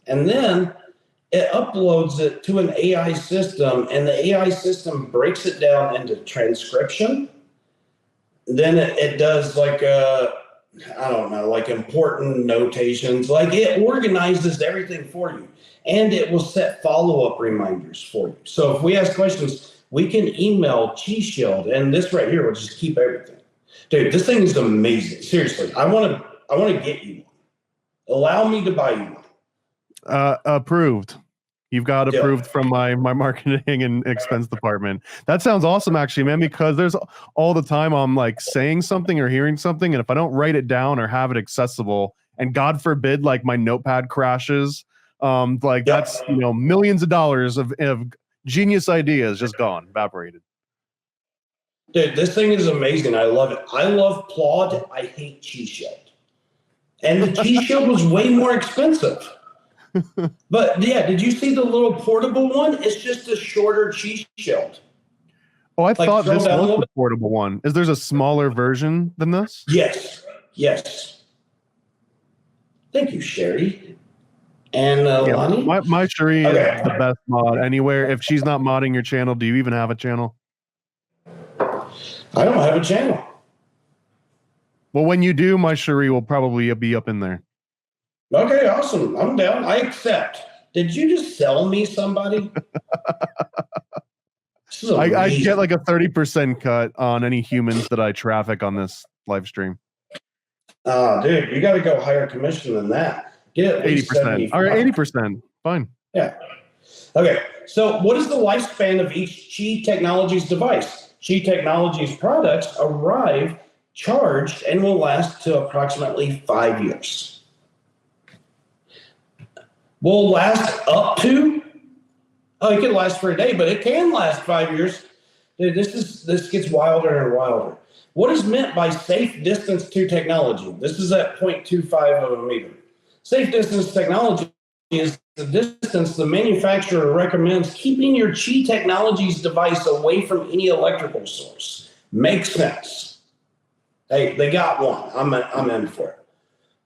and then it uploads it to an AI system, and the AI system breaks it down into transcription. Then it does like like important notations. Like it organizes everything for you, and it will set follow-up reminders for you. So if we ask questions, we can email Chi Shield, and this right here will just keep everything. Dude, this thing is amazing. Seriously, I want to get you one. Allow me to buy you one. Approved. You've got approved from my marketing and expense department. That sounds awesome, actually, man, because there's all the time I'm like saying something or hearing something, and if I don't write it down or have it accessible, and God forbid, like my notepad crashes, that's, millions of dollars of genius ideas just gone, evaporated. Dude, this thing is amazing. I love it. I love Plod. I hate Chi Shield. And the Chi Shield was way more expensive. But yeah, did you see the little portable one? It's just a shorter Chi Shield. Oh, I thought this was the portable one. There's a smaller version than this? Yes. Thank you, Sherry. And Lonnie? My Sherry is the best mod anywhere. If she's not modding your channel, do you even have a channel? I don't have a channel. Well, when you do, my Sherry will probably be up in there. Okay, awesome. I'm down. I accept. Did you just sell me somebody? I get like a 30% cut on any humans that I traffic on this live stream. Oh, dude, you got to go higher commission than that. Get at least 80%. All right, 80%. Fine. Yeah. Okay, so what is the lifespan of each Chi Technologies device? Chi Technologies products arrive charged and will last to approximately 5 years. Will last up to Oh, it can last for a day, but it can last 5 years. Dude, this gets wilder and wilder. What is meant by safe distance to technology? This is at 0.25 of a meter. Safe distance technology is the distance the manufacturer recommends keeping your Qi Technologies device away from any electrical source. Makes sense. Hey, they got one. I'm in for it.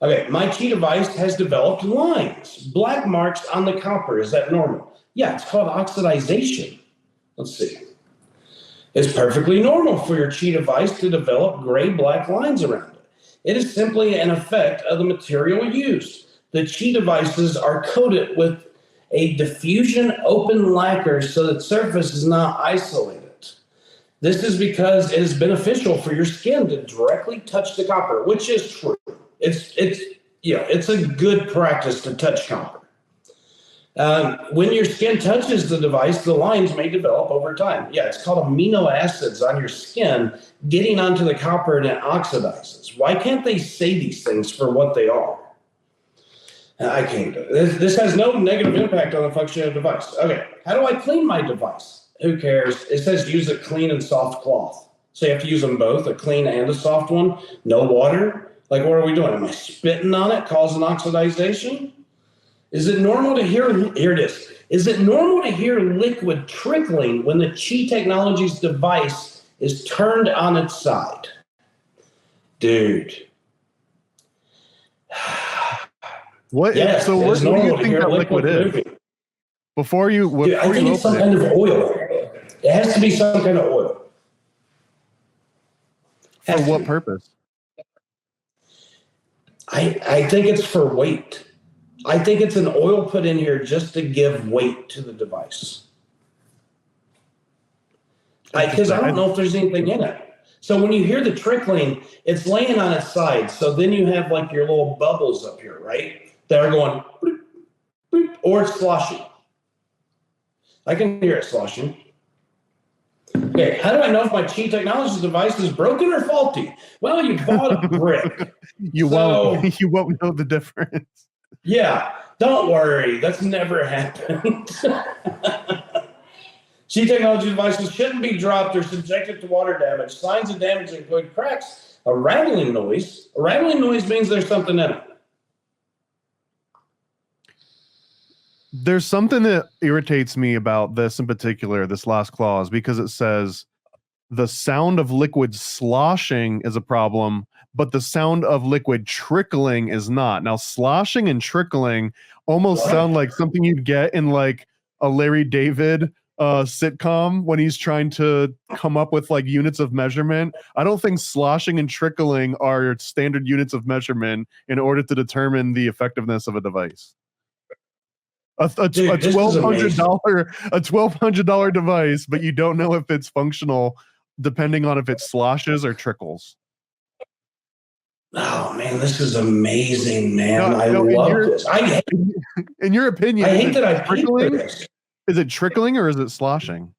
Okay, my Qi device has developed lines, black marks on the copper. Is that normal? Yeah, it's called oxidization. Let's see. It's perfectly normal for your Qi device to develop gray-black lines around it. It is simply an effect of the material used. The Qi devices are coated with a diffusion open lacquer so that surface is not isolated. This is because it is beneficial for your skin to directly touch the copper, which is true. It's a good practice to touch copper. When your skin touches the device, the lines may develop over time. Yeah, it's called amino acids on your skin getting onto the copper and it oxidizes. Why can't they say these things for what they are? I can't do it. This has no negative impact on the function of the device. Okay, how do I clean my device? Who cares? It says use a clean and soft cloth. So you have to use them both, a clean and a soft one. No water. Like, what are we doing? Am I spitting on it, causing oxidization? Is it normal to hear, here it is it normal to hear liquid trickling when the Qi Technologies device is turned on its side? Dude. What? Yes, so what do you think that liquid is? moving. Before you, Dude, I think it's some kind of oil. It has to be some kind of oil. For what purpose? I think it's for weight. I think it's an oil put in here just to give weight to the device. Because I don't know if there's anything in it. So when you hear the trickling, it's laying on its side. So then you have like your little bubbles up here, right? That are going, bloop, bloop, or it's sloshing. I can hear it sloshing. Okay, how do I know if my Qi Technologies device is broken or faulty? Well, you bought a brick. You won't know the difference. Yeah, don't worry. That's never happened. Qi Technology devices shouldn't be dropped or subjected to water damage. Signs of damage include cracks, a rattling noise. A rattling noise means there's something in it. There's something that irritates me about this in particular, this last clause, because it says the sound of liquid sloshing is a problem, but the sound of liquid trickling is not. Now, sloshing and trickling almost sound like something you'd get in like a Larry David sitcom when he's trying to come up with like units of measurement. I don't think sloshing and trickling are standard units of measurement in order to determine the effectiveness of a device. A $1,200 device, but you don't know if it's functional depending on if it sloshes or trickles. Oh man, this is amazing, man. I love this. In your opinion, I hate that I paid for this. Is it trickling or is it sloshing?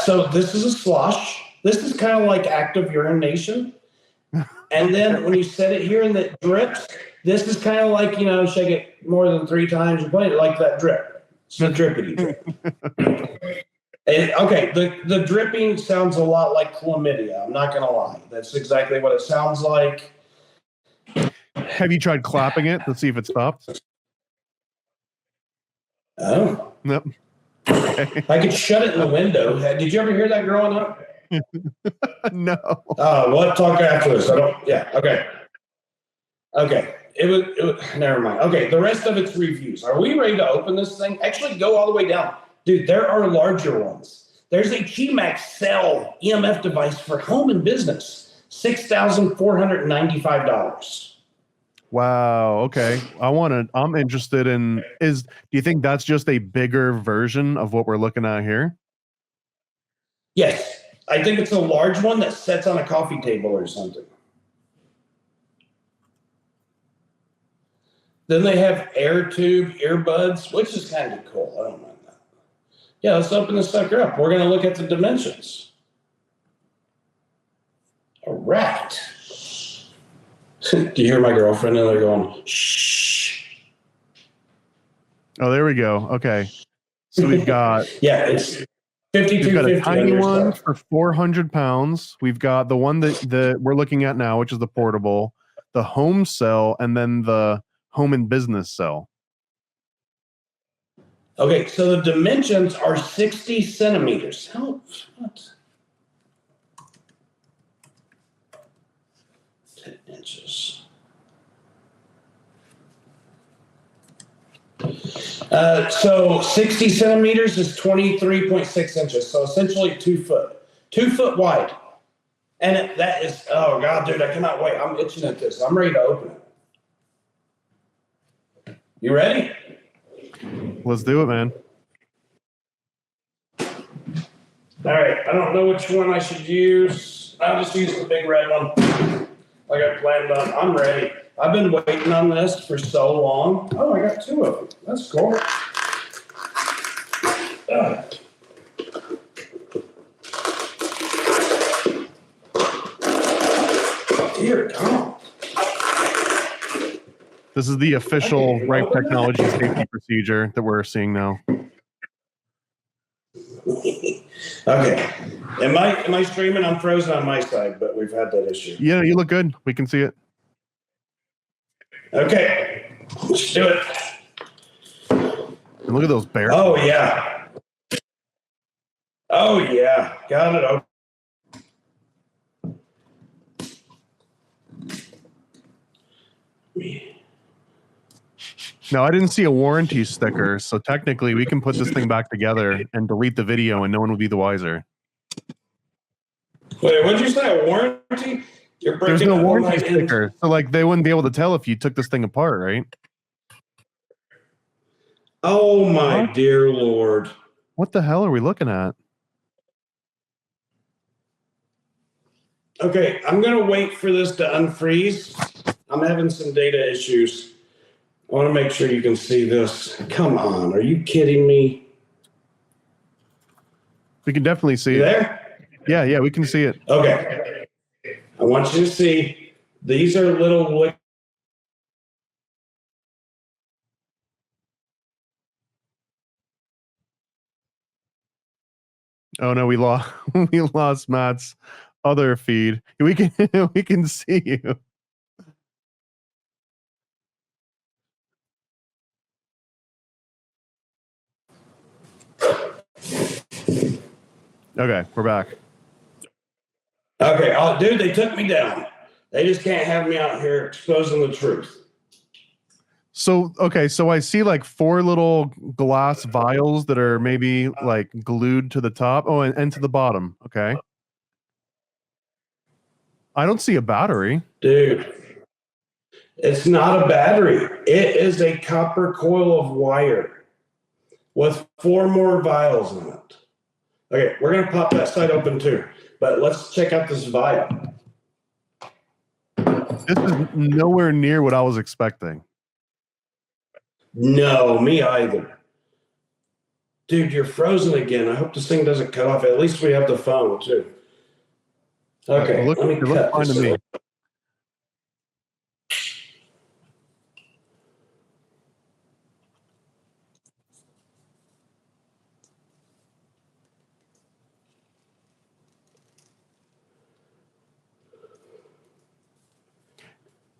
So this is a slosh. This is kind of like active urination. And then when you set it here and it drips, this is kind of like, shake it more than 3 times and play it like that drip. It's a drippity drip. Okay, the dripping sounds a lot like chlamydia. I'm not going to lie. That's exactly what it sounds like. Have you tried clapping it to see if it stops? Oh. Nope. Okay. I could shut it in the window. Did you ever hear that growing up? No. We'll talk after this. Yeah, okay. Okay. It was never mind. Okay, the rest of it's reviews. Are we ready to open this thing? Actually, go all the way down. Dude, there are larger ones. There's a QMax Cell EMF device for home and business. $6,495. Wow. Okay. I'm interested in, do you think that's just a bigger version of what we're looking at here? Yes. I think it's a large one that sits on a coffee table or something. Then they have air tube earbuds, which is kind of cool. I don't mind that. Yeah, let's open this sucker up. We're going to look at the dimensions. All right. Do you hear my girlfriend in there going, shh? Oh, there we go. Okay. So we've got Yeah, it's we've got a 5250 on tiny your one stuff. for 400 pounds. We've got the one that we're looking at now, which is the portable, the home cell, and then the home and business cell. Okay, so the dimensions are 60 centimeters. How? What? 10 inches. So 60 centimeters is 23.6 inches. So essentially 2 foot. 2 foot wide. And that is, oh God, dude, I cannot wait. I'm itching at this. I'm ready to open it. You ready? Let's do it, man. All right. I don't know which one I should use. I'll just use the big red one like I planned on. I'm ready. I've been waiting on this for so long. Oh, I got 2 of them. That's cool. Dear God. This is the official Rife Technology safety procedure that we're seeing now. Okay. Am I streaming? I'm frozen on my side, but we've had that issue. Yeah, you look good. We can see it. Okay. Let's do it. And look at those bears. Oh, yeah. Oh, yeah. Got it open. No, I didn't see a warranty sticker, so technically we can put this thing back together and delete the video and no one will be the wiser. Wait, what'd you say? A warranty? You're breaking There's no up on warranty my end. sticker, so like they wouldn't be able to tell if you took this thing apart, right? Oh, my What? dear Lord. What the hell are we looking at? Okay, I'm going to wait for this to unfreeze. I'm having some data issues. I want to make sure you can see this. Come on, are you kidding me? We can definitely see You it. there? Yeah, we can see it. Okay. I want you to see, these are little Oh no, we lost we lost Matt's other feed. We can we can see you. Okay, we're back. Okay, oh, dude, they took me down. They just can't have me out here exposing the truth. So, okay, so I see like 4 little glass vials that are maybe like glued to the top. Oh, and to the bottom. Okay. I don't see a battery. Dude, it's not a battery. It is a copper coil of wire with 4 more vials in it. Okay, we're going to pop that side open too, but let's check out this vial. This is nowhere near what I was expecting. No, me either. Dude, you're frozen again. I hope this thing doesn't cut off. At least we have the phone too. Okay, It let me looks cut fine this to me. out.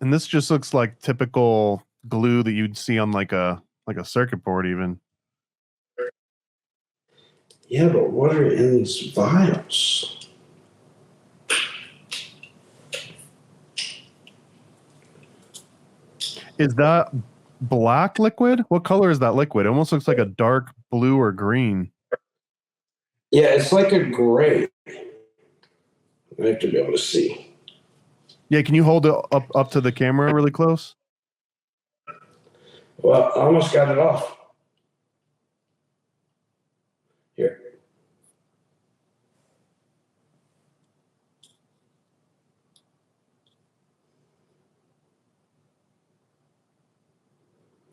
And this just looks like typical glue that you'd see on like a circuit board even. Yeah, but what are in these vials? Is that black liquid? What color is that liquid? It almost looks like a dark blue or green. Yeah, it's like a gray. I have to be able to see. Yeah, can you hold it up to the camera really close? Well, I almost got it off. Here.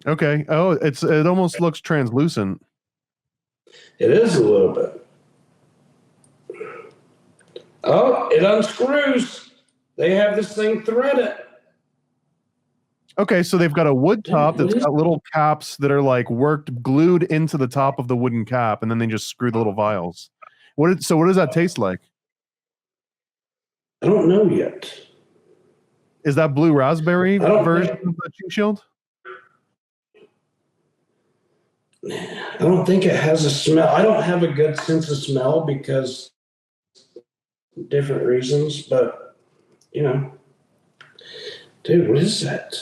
Okay. Oh, it almost looks translucent. It is a little bit. Oh, it unscrews. They have this thing threaded. Okay, so they've got a wood top that's got little caps that are like glued into the top of the wooden cap, and then they just screw the little vials. What does that taste like? I don't know yet. Is that blue raspberry version of the cheek shield? I don't think it has a smell. I don't have a good sense of smell because different reasons, but dude, what is that?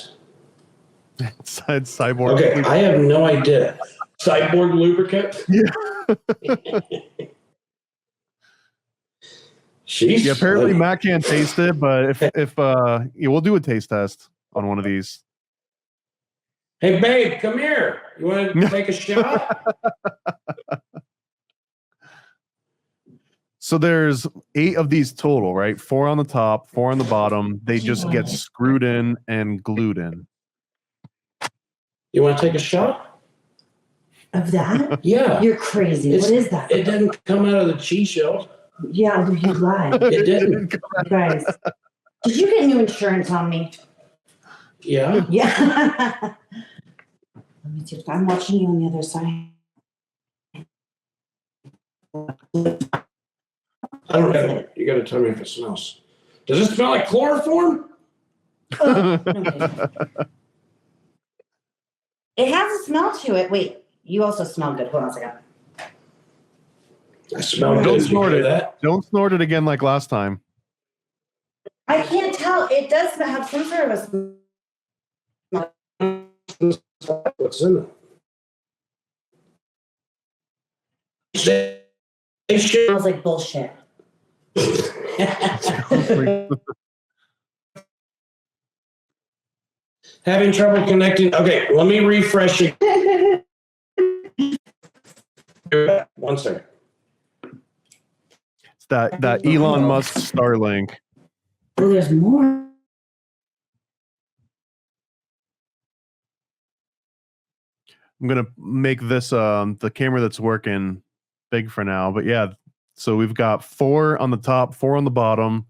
It's cyborg. Okay, I have no idea. Cyborg lubricant? Yeah. Sheesh. Yeah, apparently Matt can't taste it, but if we'll do a taste test on one of these. Hey babe, come here. You want to take a shot? So there's 8 of these total, right? 4 on the top, 4 on the bottom. They just get screwed in and glued in. You want to take a shot? Of that? Yeah. You're crazy. What is that? It didn't come out of the cheese shield. Yeah, you lied. It didn't. You guys, did you get new insurance on me? Yeah. Yeah. Let me see. I'm watching you on the other side. I don't know. You got to tell me if it smells. Does it smell like chloroform? It has a smell to it. Wait, you also smell good. Hold on a second. I smell good. Don't snort it. That? Don't snort it again like last time. I can't tell. It does have some sort of a smell. What's in it? It smells like bullshit. Having trouble connecting. Okay, let me refresh it. 1 second. It's that Elon Musk Starlink. Oh, there's more. I'm gonna make this the camera that's working big for now, but yeah. So we've got 4 on the top, 4 on the bottom.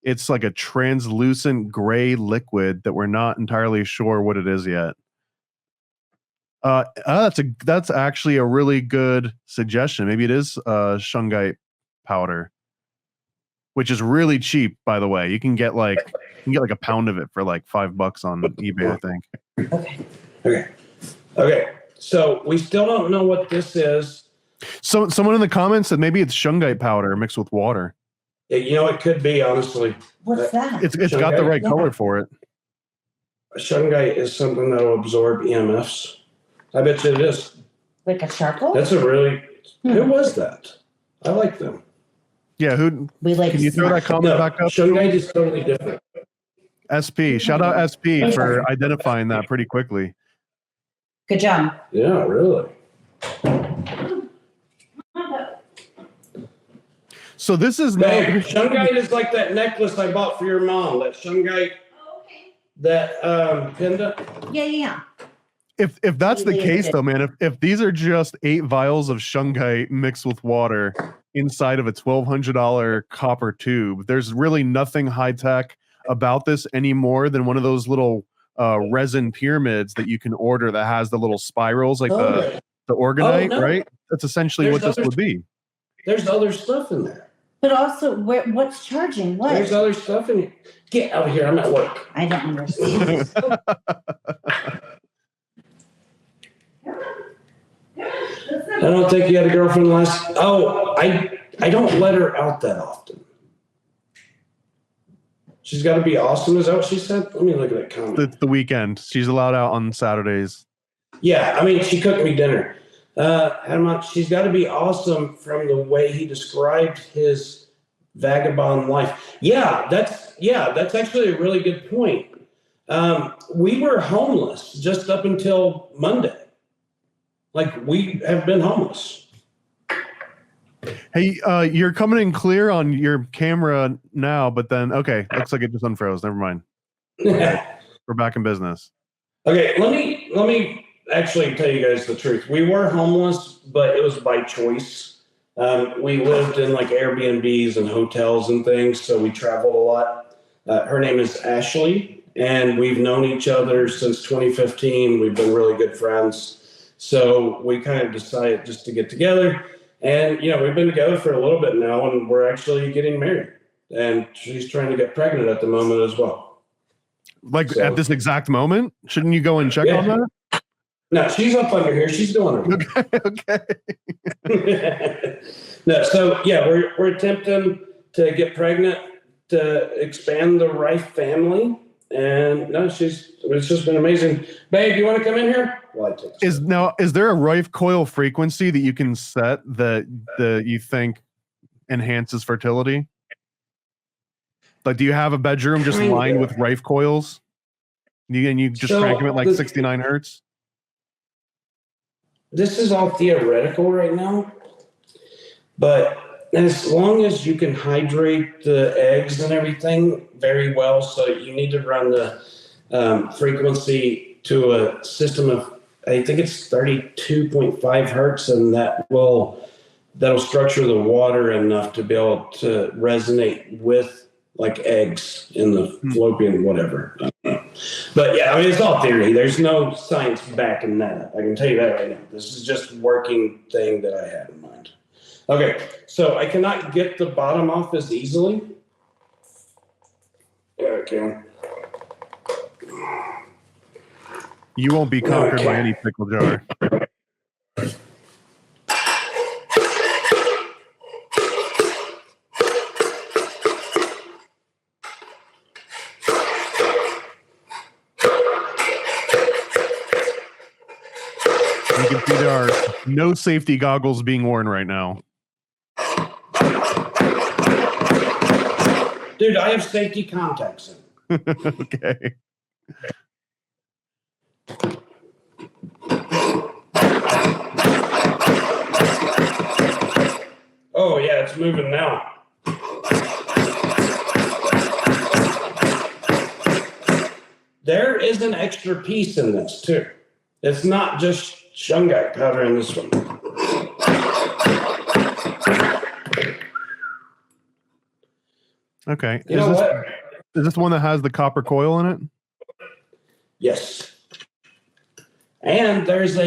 It's like a translucent gray liquid that we're not entirely sure what it is yet. That's actually a really good suggestion. Maybe it is shungite powder, which is really cheap, by the way. You can get like a pound of it for like $5 on eBay, I think. Okay. So we still don't know what this is. So someone in the comments said maybe it's shungite powder mixed with water. It could be, honestly. What's that? It's got the right color for it. Shungite is something that will absorb EMFs. I bet you it is. Like a charcoal? That's a really. Who was that? I like them. Yeah, can you throw that comment back up? Shungite is totally different. SP. Shout out SP for identifying that pretty quickly. Good job. Yeah, really. So this is shungite is like that necklace I bought for your mom. That shungite. Oh, okay. That pendant. Yeah. If that's the case, though, man, if these are just 8 vials of shungite mixed with water inside of a $1,200 copper tube, there's really nothing high tech about this any more than one of those little resin pyramids that you can order that has the little spirals like the organite, right? That's essentially what this would be. There's other stuff in there. But also, what's charging? What? There's other stuff in here. Get out of here. I'm at work. I don't understand. I don't think you had a girlfriend last. Oh, I don't let her out that often. She's got to be awesome. Is that what she said? Let me look at that comment. It's the weekend. She's allowed out on Saturdays. Yeah, I mean, she cooked me dinner. She's got to be awesome from the way he described his vagabond life. Yeah, that's actually a really good point. We were homeless just up until Monday. Like, we have been homeless. Hey, you're coming in clear on your camera now, but then, okay, looks like it just unfroze. Never mind. We're back in business. Okay, let me actually tell you guys the truth. We were homeless, but it was by choice. We lived in like Airbnbs and hotels and things, so we traveled a lot. Her name is Ashley, and we've known each other since 2015. We've been really good friends. So we kind of decided just to get together. And, we've been together for a little bit now, and we're actually getting married. And she's trying to get pregnant at the moment as well. At this exact moment? Shouldn't you go and check on that? No, she's up under here. She's doing it. Okay. No, so yeah, we're attempting to get pregnant to expand the Rife family, and no, it's just been amazing. Babe, you want to come in here? Well, is there a Rife coil frequency that you can set that you think enhances fertility? Like, do you have a bedroom just lined with Rife coils? And you just crank them at 69 hertz? This is all theoretical right now, but as long as you can hydrate the eggs and everything very well, so you need to run the frequency to a system of, I think it's 32.5 hertz, and that'll structure the water enough to be able to resonate with like eggs in the fallopian, whatever. But yeah, it's all theory. There's no science backing that up. I can tell you that right now. This is just a working thing that I had in mind. Okay, so I cannot get the bottom off as easily. Yeah, I can. You won't be conquered by any pickle jar. You can see there are no safety goggles being worn right now. Dude, I have safety contacts in. Okay. Oh, yeah, it's moving now. There is an extra piece in this, too. It's not just shungite powder in this one. Okay. You know what? Is this the one that has the copper coil in it? Yes. And there's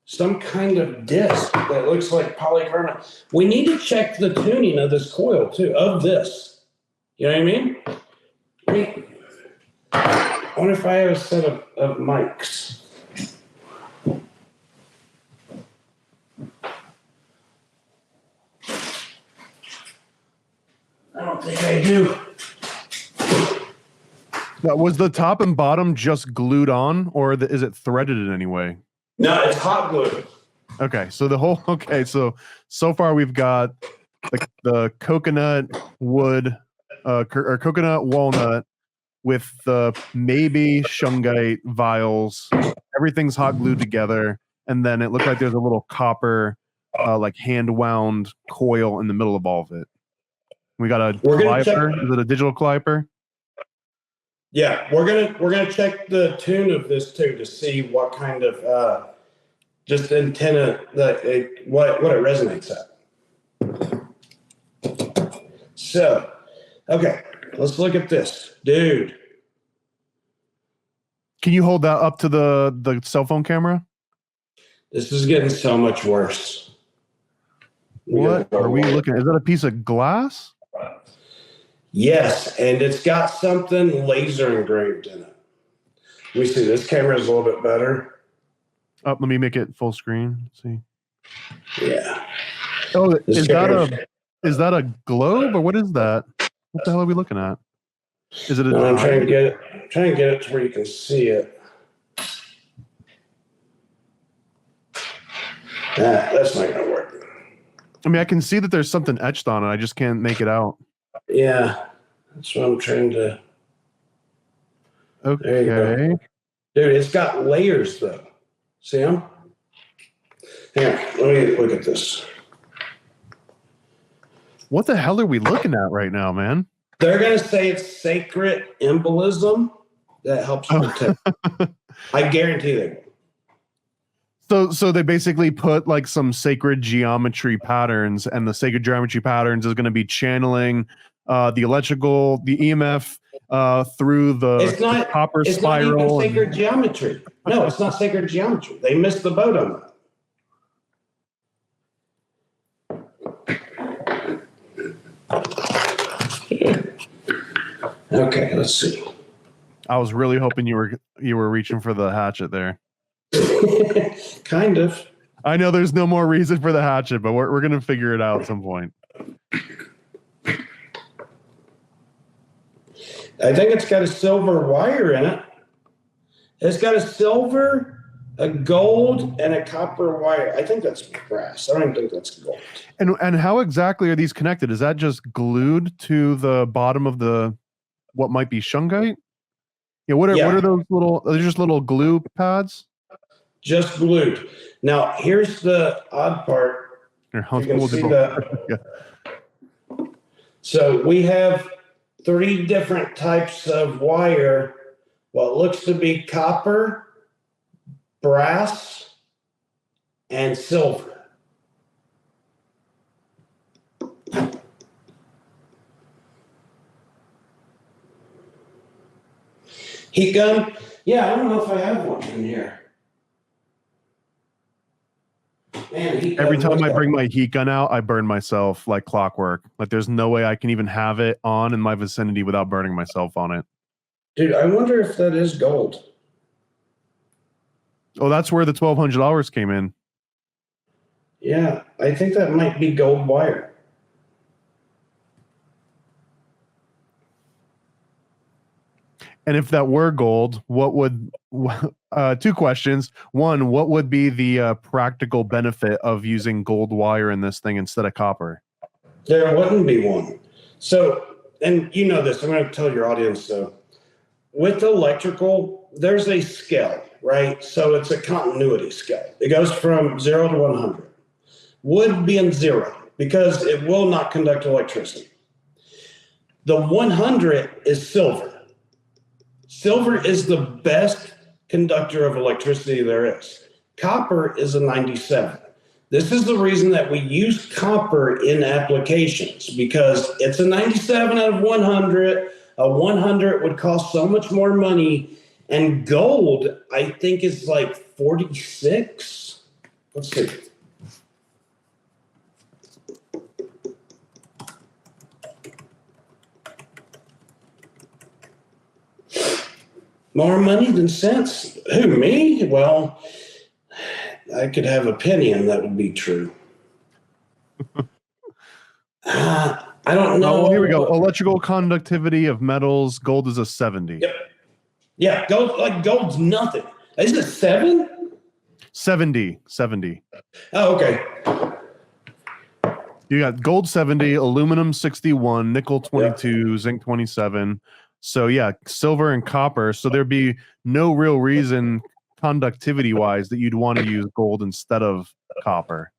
some kind of disc that looks like polycarbonate. We need to check the tuning of this coil, too, of this. You know what I mean? I wonder if I have a set of mics. I don't think I do. Now, was the top and bottom just glued on, or is it threaded in any way? No, it's hot glue. Okay, so so far we've got the coconut wood, or coconut walnut with the maybe shungite vials. Everything's hot glued together, and then it looked like there's a little copper, like hand wound coil in the middle of all of it. We got a caliper. Is it a digital caliper? Yeah, we're gonna check the tune of this too to see what kind of just antenna what it resonates at. So, okay, let's look at this, dude. Can you hold that up to the cell phone camera? This is getting so much worse. What are we looking at? Is that a piece of glass? Yes, and it's got something laser engraved in it. Let me see. This camera is a little bit better. Oh, let me make it full screen. Let's see. Yeah. Oh, is that a globe or what is that? What the hell are we looking at? Is it a? No, I'm trying to get it to where you can see it. That's not gonna work. I mean, I can see that there's something etched on it. I just can't make it out. Yeah, that's what I'm trying to. Okay. There you go. Dude, it's got layers though. See them? Here, let me look at this. What the hell are we looking at right now, man? They're gonna say it's sacred embolism that helps protect. I guarantee they will. So they basically put like some sacred geometry patterns, and the sacred geometry patterns is going to be channeling the electrical, the EMF through the copper it's spiral. Not even sacred geometry. No, it's not sacred geometry. They missed the boat on that. Okay, let's see. I was really hoping you were reaching for the hatchet there. Kind of. I know there's no more reason for the hatchet, but we're gonna figure it out at some point. I think it's got a silver wire in it. It's got a silver, a gold, and a copper wire. I think that's brass. I don't think that's gold. And how exactly are these connected? Is that just glued to the bottom of the what might be shungite? Yeah. What are those little? Are they just little glue pads? Just glued. Now here's the odd part. You can see that. Yeah. So we have 3 different types of wire. What looks to be copper, brass, and silver. Heat gun? Yeah, I don't know if I have one in here. Man, every time I bring my heat gun out, I burn myself like clockwork. Like there's no way I can even have it on in my vicinity without burning myself on it. Dude, I wonder if that is gold. Oh, that's where the $1,200 came in. Yeah, I think that might be gold wire. And if that were gold, what would 2 questions. One, what would be the practical benefit of using gold wire in this thing instead of copper? There wouldn't be one. So, and you know this, I'm going to tell your audience so. With electrical, there's a scale, right? So it's a continuity scale. It goes from 0 to 100. Wood being 0 because it will not conduct electricity. The 100 is silver. Silver is the best conductor of electricity there is. Copper is a 97. This is the reason that we use copper in applications because it's a 97 out of 100. A 100 would cost so much more money. And gold, I think, is like 46. Let's see. More money than sense? Who, me? Well, I could have a penny and that would be true. I don't know. Oh, here we go. Electrical conductivity of metals. Gold is a 70. Yep. Yeah, gold's nothing. Is it 7? 70. Oh, okay. You got gold 70, aluminum 61, nickel 22, zinc 27. So yeah, silver and copper. So there'd be no real reason conductivity-wise that you'd want to use gold instead of copper.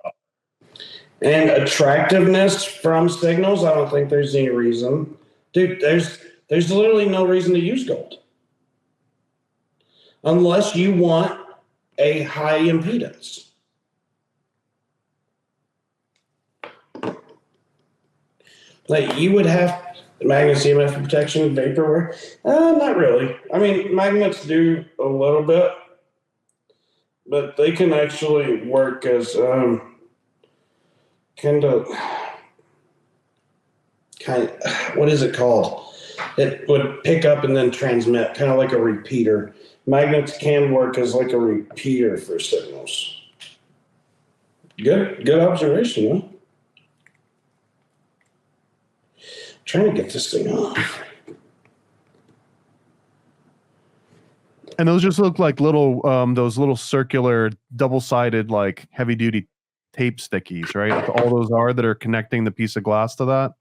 And attractiveness from signals, I don't think there's any reason. Dude, there's literally no reason to use gold. Unless you want a high impedance. Like you would have magnets, EMF protection, vaporware. Not really. I mean, magnets do a little bit, but they can actually work as kind of what is it called? It would pick up and then transmit, kind of like a repeater. Magnets can work as like a repeater for signals. Good observation, huh? Trying to get this thing off. And those just look like little, those little circular, double-sided, like heavy-duty tape stickies, right? All those are that are connecting the piece of glass to that?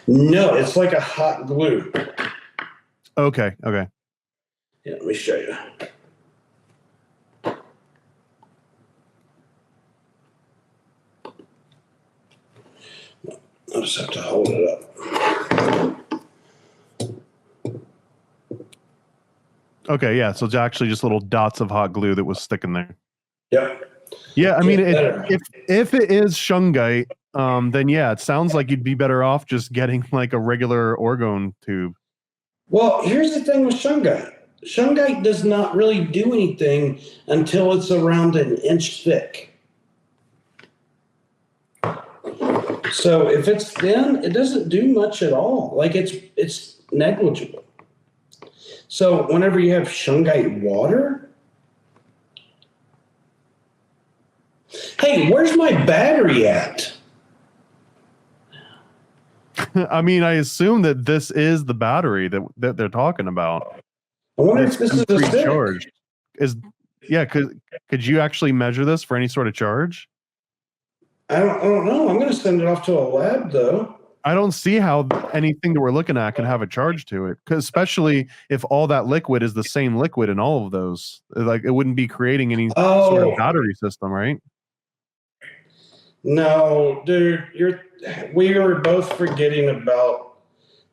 No, it's like a hot glue. Okay. Yeah, let me show you. I'll just have to hold it up. Okay, yeah. So it's actually just little dots of hot glue that was sticking there. Yep. Yeah, I mean, if it is shungite, then yeah, it sounds like you'd be better off just getting like a regular orgone tube. Well, here's the thing with shungite. Shungite does not really do anything until it's around an inch thick. So if it's thin, it doesn't do much at all. Like it's negligible. So whenever you have shungite water, hey, where's my battery at? I mean, I assume that this is the battery that they're talking about. I wonder if this is a stick. Pre-charged. Could you actually measure this for any sort of charge? I don't know. I'm going to send it off to a lab, though. I don't see how anything that we're looking at can have a charge to it, because especially if all that liquid is the same liquid in all of those, like it wouldn't be creating any sort of battery system, right? No, dude, we are both forgetting about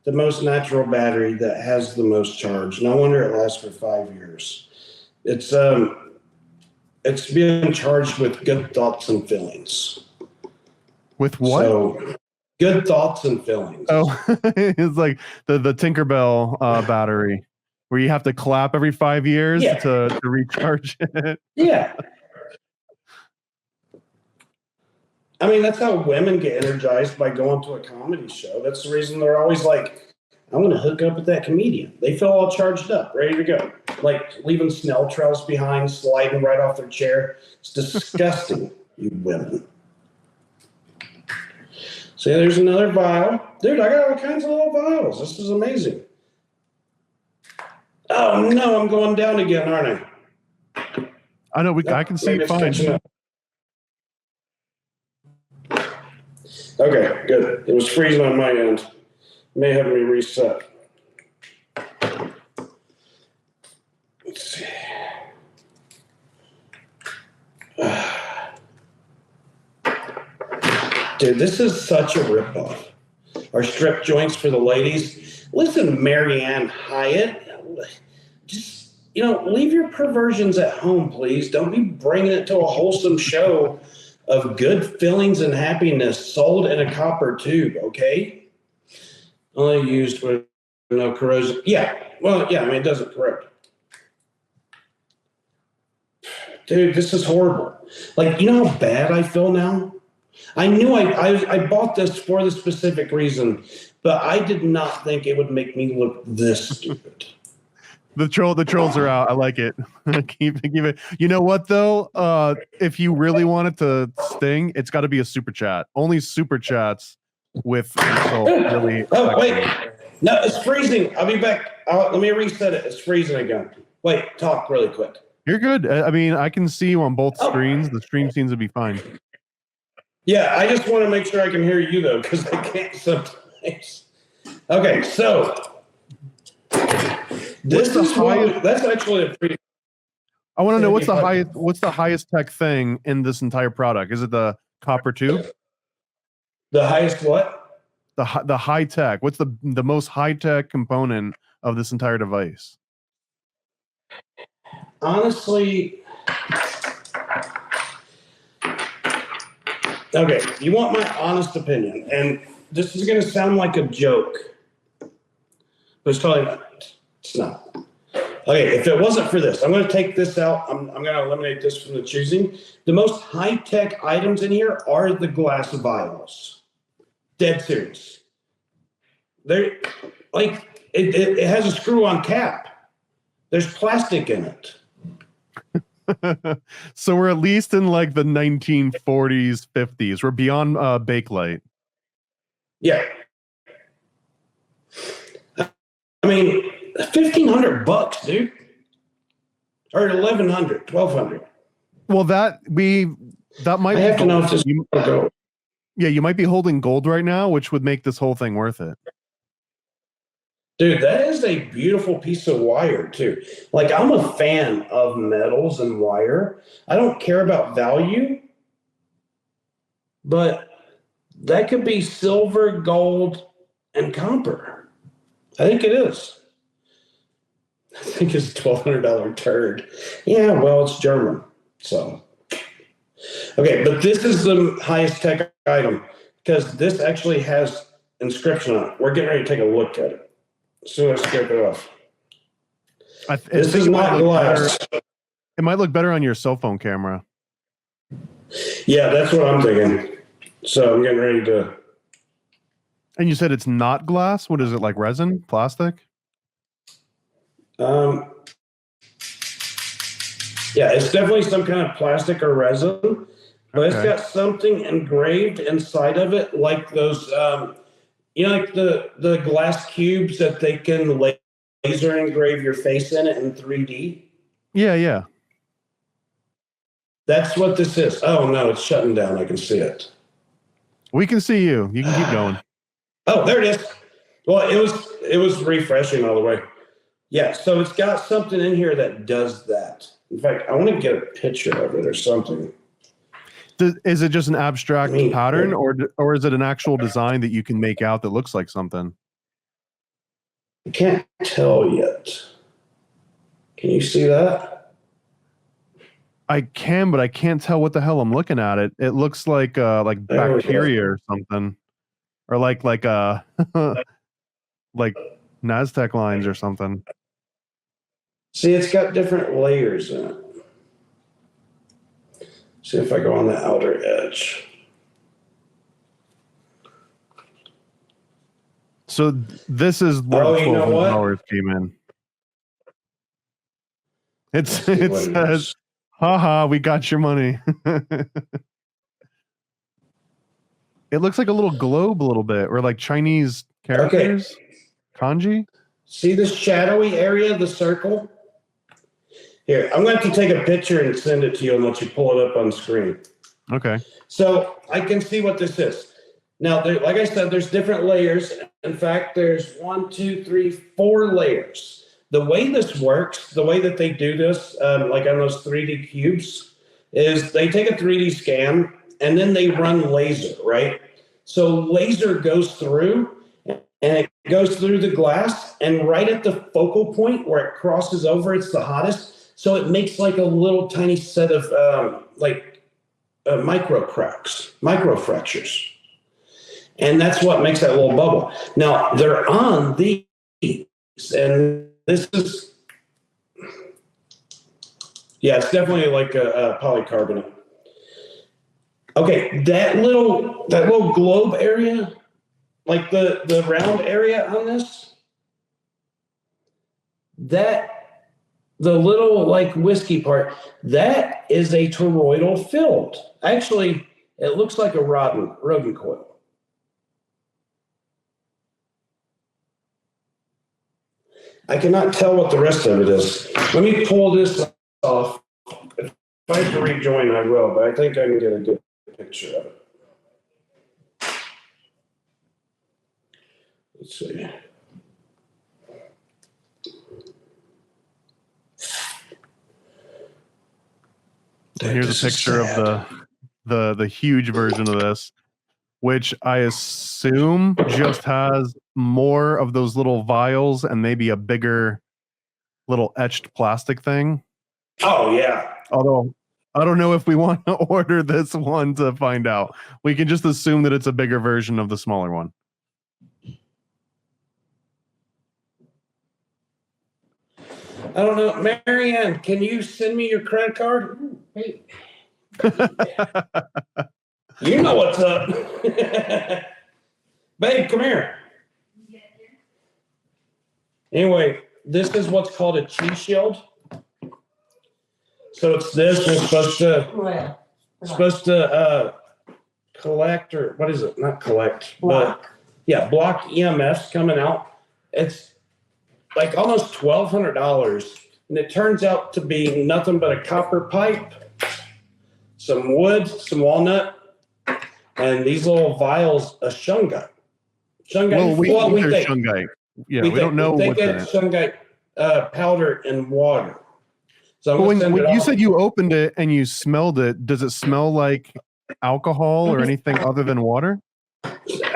the most natural battery that has the most charge. No wonder it lasts for 5 years. It's being charged with good thoughts and feelings. With what? So, good thoughts and feelings. Oh, it's like the Tinkerbell battery, where you have to clap every 5 years to recharge it. Yeah. I mean, that's how women get energized, by going to a comedy show. That's the reason they're always like, I want to hook up with that comedian. They feel all charged up, ready to go. Like leaving snail trails behind, sliding right off their chair. It's disgusting, you women. See, there's another vial. Dude, I got all kinds of little vials. This is amazing. Oh, no, I'm going down again, aren't I? I know, I can see it fine. Okay, good. It was freezing on my end. May have me reset. Let's see. Dude, this is such a ripoff. Our strip joints for the ladies. Listen, Marianne Hyatt, just, leave your perversions at home, please. Don't be bringing it to a wholesome show of good feelings and happiness sold in a copper tube, okay? Only used with no corrosion. Yeah, well, yeah, I mean, it doesn't corrode. Dude, this is horrible. Like, you know how bad I feel now? I knew I bought this for the specific reason, but I did not think it would make me look this stupid. The trolls are out. I like it. keep it. You know what though? If you really want it to sting, it's got to be a super chat. Only super chats with really. Oh wait, no, it's freezing. I'll be back. Let me reset it. It's freezing again. Wait, talk really quick. You're good. I mean, I can see you on both screens. The stream seems to be fine. Yeah, I just want to make sure I can hear you though, because I can't sometimes. Okay, so. That's actually a pretty. I want to know what's the highest tech thing in this entire product? Is it the copper tube? The highest what? The high tech. What's the most high tech component of this entire device? Honestly, okay. You want my honest opinion, and this is going to sound like a joke, but it's probably not. It's not. Okay, if it wasn't for this, I'm going to take this out. I'm going to eliminate this from the choosing. The most high-tech items in here are the glass vials. Dead serious. They're like it has a screw-on cap. There's plastic in it. So we're at least in like the 1940s, 50s. We're beyond Bakelite. Yeah. I mean, $1,500, dude, or $1,100, $1,200. Well, that might. I have to know if this. Yeah, you might be holding gold right now, which would make this whole thing worth it. Dude, that is a beautiful piece of wire too. Like, I'm a fan of metals and wire. I don't care about value, but that could be silver, gold, and copper. I think it is. I think it's a $1,200 turd. Yeah, well, it's German. So, okay, but this is the highest tech item. because this actually has inscription on it. We're getting ready to take a look at it. As soon as I scrape it off. This is not glass. It might look better on your cell phone camera. Yeah, that's what I'm thinking. So I'm getting ready to. And you said it's not glass? What is it, like resin, plastic? Yeah, it's definitely some kind of plastic or resin, but It's got something engraved inside of it, like those, like the glass cubes that they can laser engrave your face in it in 3D. Yeah. That's what this is. Oh no, it's shutting down. I can see it. We can see you. You can keep going. Oh, there it is. Well, it was refreshing all the way. Yeah, so it's got something in here that does that. In fact, I want to get a picture of it or something. Is it just an abstract pattern, or is it an actual design that you can make out that looks like something? I can't tell yet. Can you see that? I can, but I can't tell what the hell I'm looking at. It looks like bacteria or something, or like like Naztec lines or something. See, it's got different layers in it. See if I go on the outer edge. So this is where the $1,200 came in. It says, haha, we got your money. It looks like a little globe a little bit, or like Chinese characters. Okay. Kanji. See this shadowy area, the circle? Here, I'm going to have to take a picture and send it to you and let you pull it up on screen. Okay. So I can see what this is. Now, like I said, there's different layers. In fact, there's 1, 2, 3, 4 layers. The way this works, the way that they do this, like on those 3D cubes, is they take a 3D scan and then they run laser, right? So laser goes through and it goes through the glass, and right at the focal point where it crosses over, it's the hottest. So it makes like a little tiny set of micro cracks, micro fractures. And that's what makes that little bubble. Now, they're on these, and this is, yeah, it's definitely like a polycarbonate. Okay, that little globe area, like the round area on this, the little like whiskey part, that is a toroidal field. Actually, it looks like a rodent coil. I cannot tell what the rest of it is. Let me pull this off. If I have to rejoin, I will, but I think I can get a good picture of it. Let's see. Here's a picture of the huge version of this, which I assume just has more of those little vials and maybe a bigger little etched plastic thing. Oh, yeah. Although I don't know if we want to order this one to find out. We can just assume that it's a bigger version of the smaller one. I don't know. Marianne, can you send me your credit card? Hey. You know what's up. Babe, come here. Anyway, this is what's called a chi shield. So it's this. It's supposed to collect, or what is it? Not collect, block. But yeah, block EMFs coming out. It's like almost $1,200, and it turns out to be nothing but a copper pipe, some wood, some walnut, and these little vials of shungite. Well, we think shungite. Yeah, we don't know what's in it. Shungite powder and water. So but when you said you opened it and you smelled it, does it smell like alcohol or anything other than water?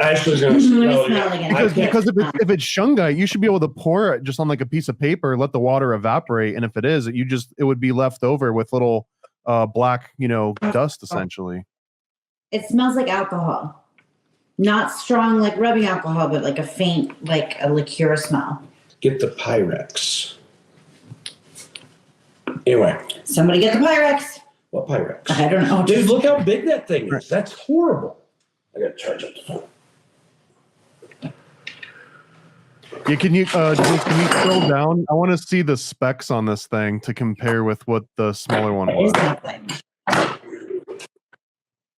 Ashley's gonna smell it. Because if it's shungite, you should be able to pour it just on like a piece of paper, let the water evaporate, and if it is, it would be left over with little black, dust essentially. It smells like alcohol. Not strong like rubbing alcohol, but like a faint, like a liqueur smell. Get the Pyrex. Anyway. Somebody get the Pyrex. What Pyrex? I don't know. Dude, look how big that thing is. That's horrible. I gotta charge it. Yeah, can you scroll down? I want to see the specs on this thing to compare with what the smaller one was.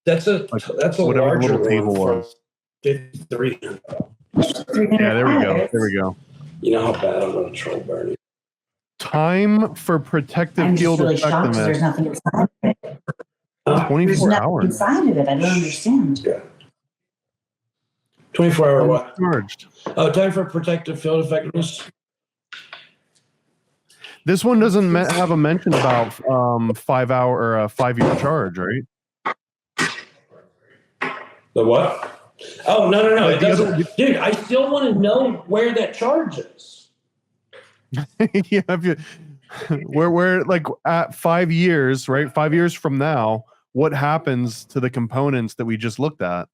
That's a whatever the larger little table one was. 53. Yeah, there we go. There we go. You know how bad I'm gonna troll Bernie. Time for protective I'm just field really shocked because there's effectiveness. nothing inside of it. 24 There's nothing hours. inside of it. I don't understand. Yeah. 24-hour what? Charged. Oh, time for protective field effectiveness. This one doesn't have a mention about 5 hour or a 5-year charge, right? The what? Oh, no. It doesn't. Dude, I still want to know where that charge is. Yeah, we're like at 5 years, right? 5 years from now, what happens to the components that we just looked at?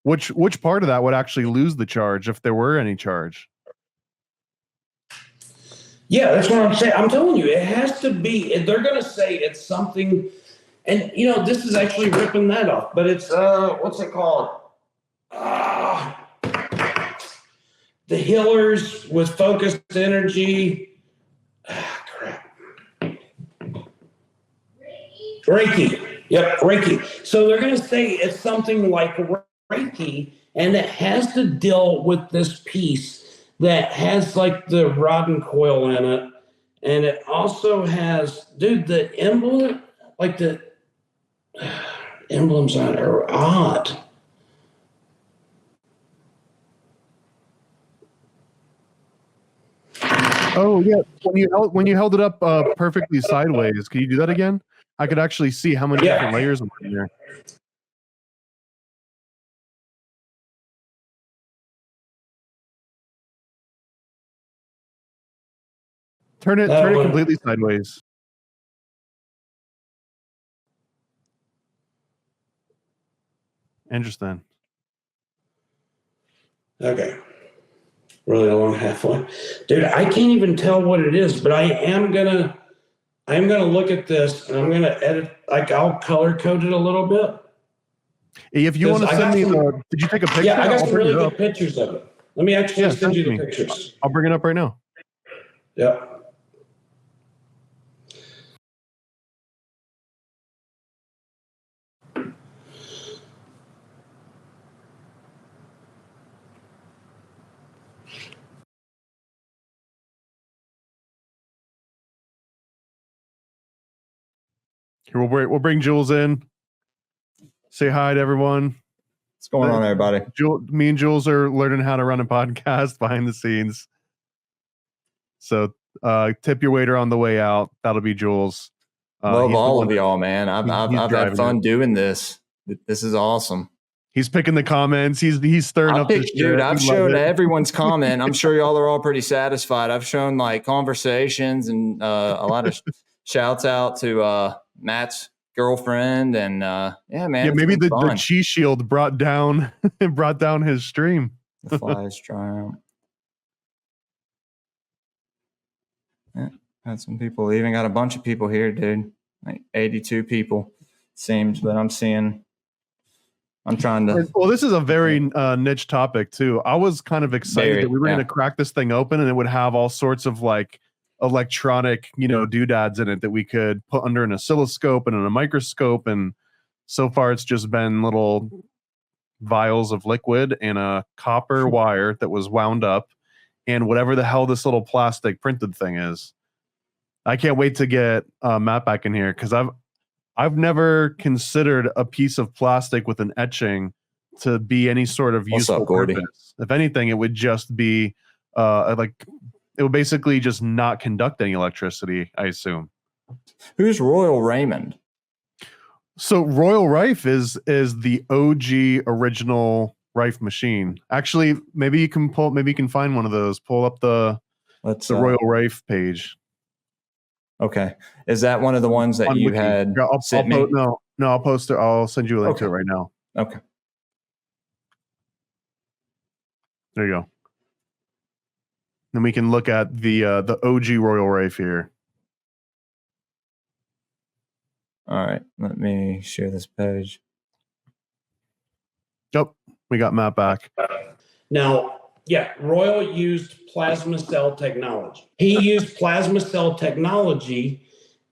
Which part of that would actually lose the charge if there were any charge? Yeah, that's what I'm saying. I'm telling you, it has to be. They're going to say it's something, and this is actually ripping that off. But it's what's it called? The healers with focused energy. Crap. Reiki. Yep, Reiki. So they're going to say it's something like Reiki, and it has to deal with this piece that has like the rod and coil in it, and it also has, dude, the emblem, like the emblems on it are odd. Oh yeah, when you held it up perfectly sideways, can you do that again? I could actually see how many different layers are in there. Turn it completely sideways. Interesting. Okay. Really long halfway. Dude, I can't even tell what it is, but I am gonna look at this and I'm gonna edit, like I'll color code it a little bit. If you want to send me did you take a picture? Yeah, I got some really good pictures of it. Let me actually send you the pictures. I'll bring it up right now. Yep. Here, we'll bring Jules in. Say hi to everyone. What's going on, everybody? Me and Jules are learning how to run a podcast behind the scenes. So tip your waiter on the way out. That'll be Jules. Love all of y'all, man. I've had fun doing this. This is awesome. He's picking the comments. He's stirring up this dude. I've shown everyone's comment. I'm sure y'all are all pretty satisfied. I've shown like conversations and a lot of shouts out to Matt's girlfriend and yeah, man. Yeah, maybe the chi shield brought down his stream. The flies triumph. Yeah, had some people leaving. Got a bunch of people here, dude. Like 82 people seems, but I'm trying to. Well, this is a very niche topic too. I was kind of excited that we were going to crack this thing open and it would have all sorts of like electronic, doodads in it that we could put under an oscilloscope and in a microscope. And so far it's just been little vials of liquid and a copper wire that was wound up and whatever the hell this little plastic printed thing is. I can't wait to get Matt back in here because I've never considered a piece of plastic with an etching to be any sort of useful purpose. If anything, it would just be it would basically just not conduct any electricity, I assume. Who's Royal Raymond? So Royal Rife is the OG original Rife machine. Actually, maybe you can find one of those. Pull up the Royal Rife page. Okay. Is that one of the ones that you had sent me? I'll post it. I'll send you a link to it right now. Okay. There you go. Then we can look at the OG Royal Rife here. All right, let me share this page. Yep, we got Matt back. Now, yeah, Royal used plasma cell technology. He used plasma cell technology,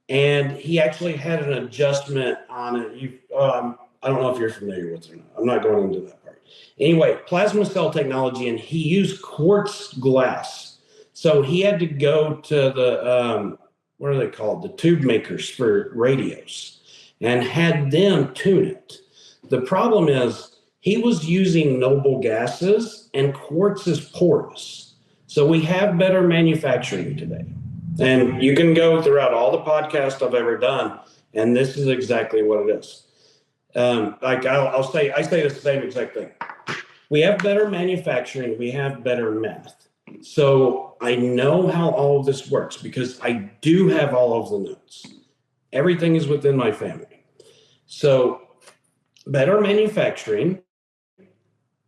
and he actually had an adjustment on it. I don't know if you're familiar with it or not. I'm not going into that part. Anyway, plasma cell technology, and he used quartz glass. So he had to go to the, what are they called? The tube makers for radios, and had them tune it. The problem is he was using noble gases, and quartz is porous. So we have better manufacturing today. And you can go throughout all the podcasts I've ever done, and this is exactly what it is. I say the same exact thing. We have better manufacturing, we have better math. So I know how all of this works because I do have all of the notes. Everything is within my family. So better manufacturing.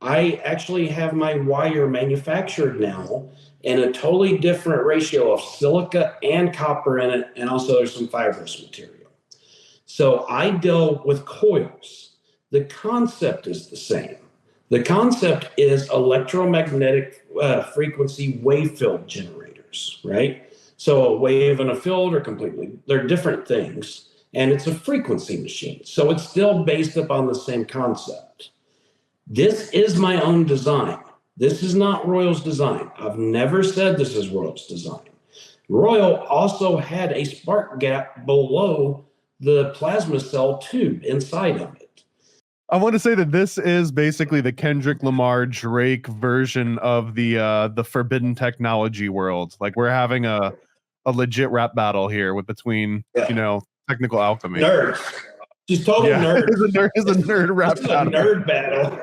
I actually have my wire manufactured now in a totally different ratio of silica and copper in it, and also there's some fibrous material. So I deal with coils. The concept is the same. The concept is electromagnetic frequency wave field generators, right? So a wave and a field they're different things, and it's a frequency machine. So it's still based upon the same concept. This is my own design. This is not Royal's design. I've never said this is Royal's design. Royal also had a spark gap below the plasma cell tube inside of it. I want to say that this is basically the Kendrick Lamar Drake version of the forbidden technology world. Like we're having a legit rap battle here between technical alchemy. Nerds. Just total nerds. It's a nerd rap battle. A nerd battle.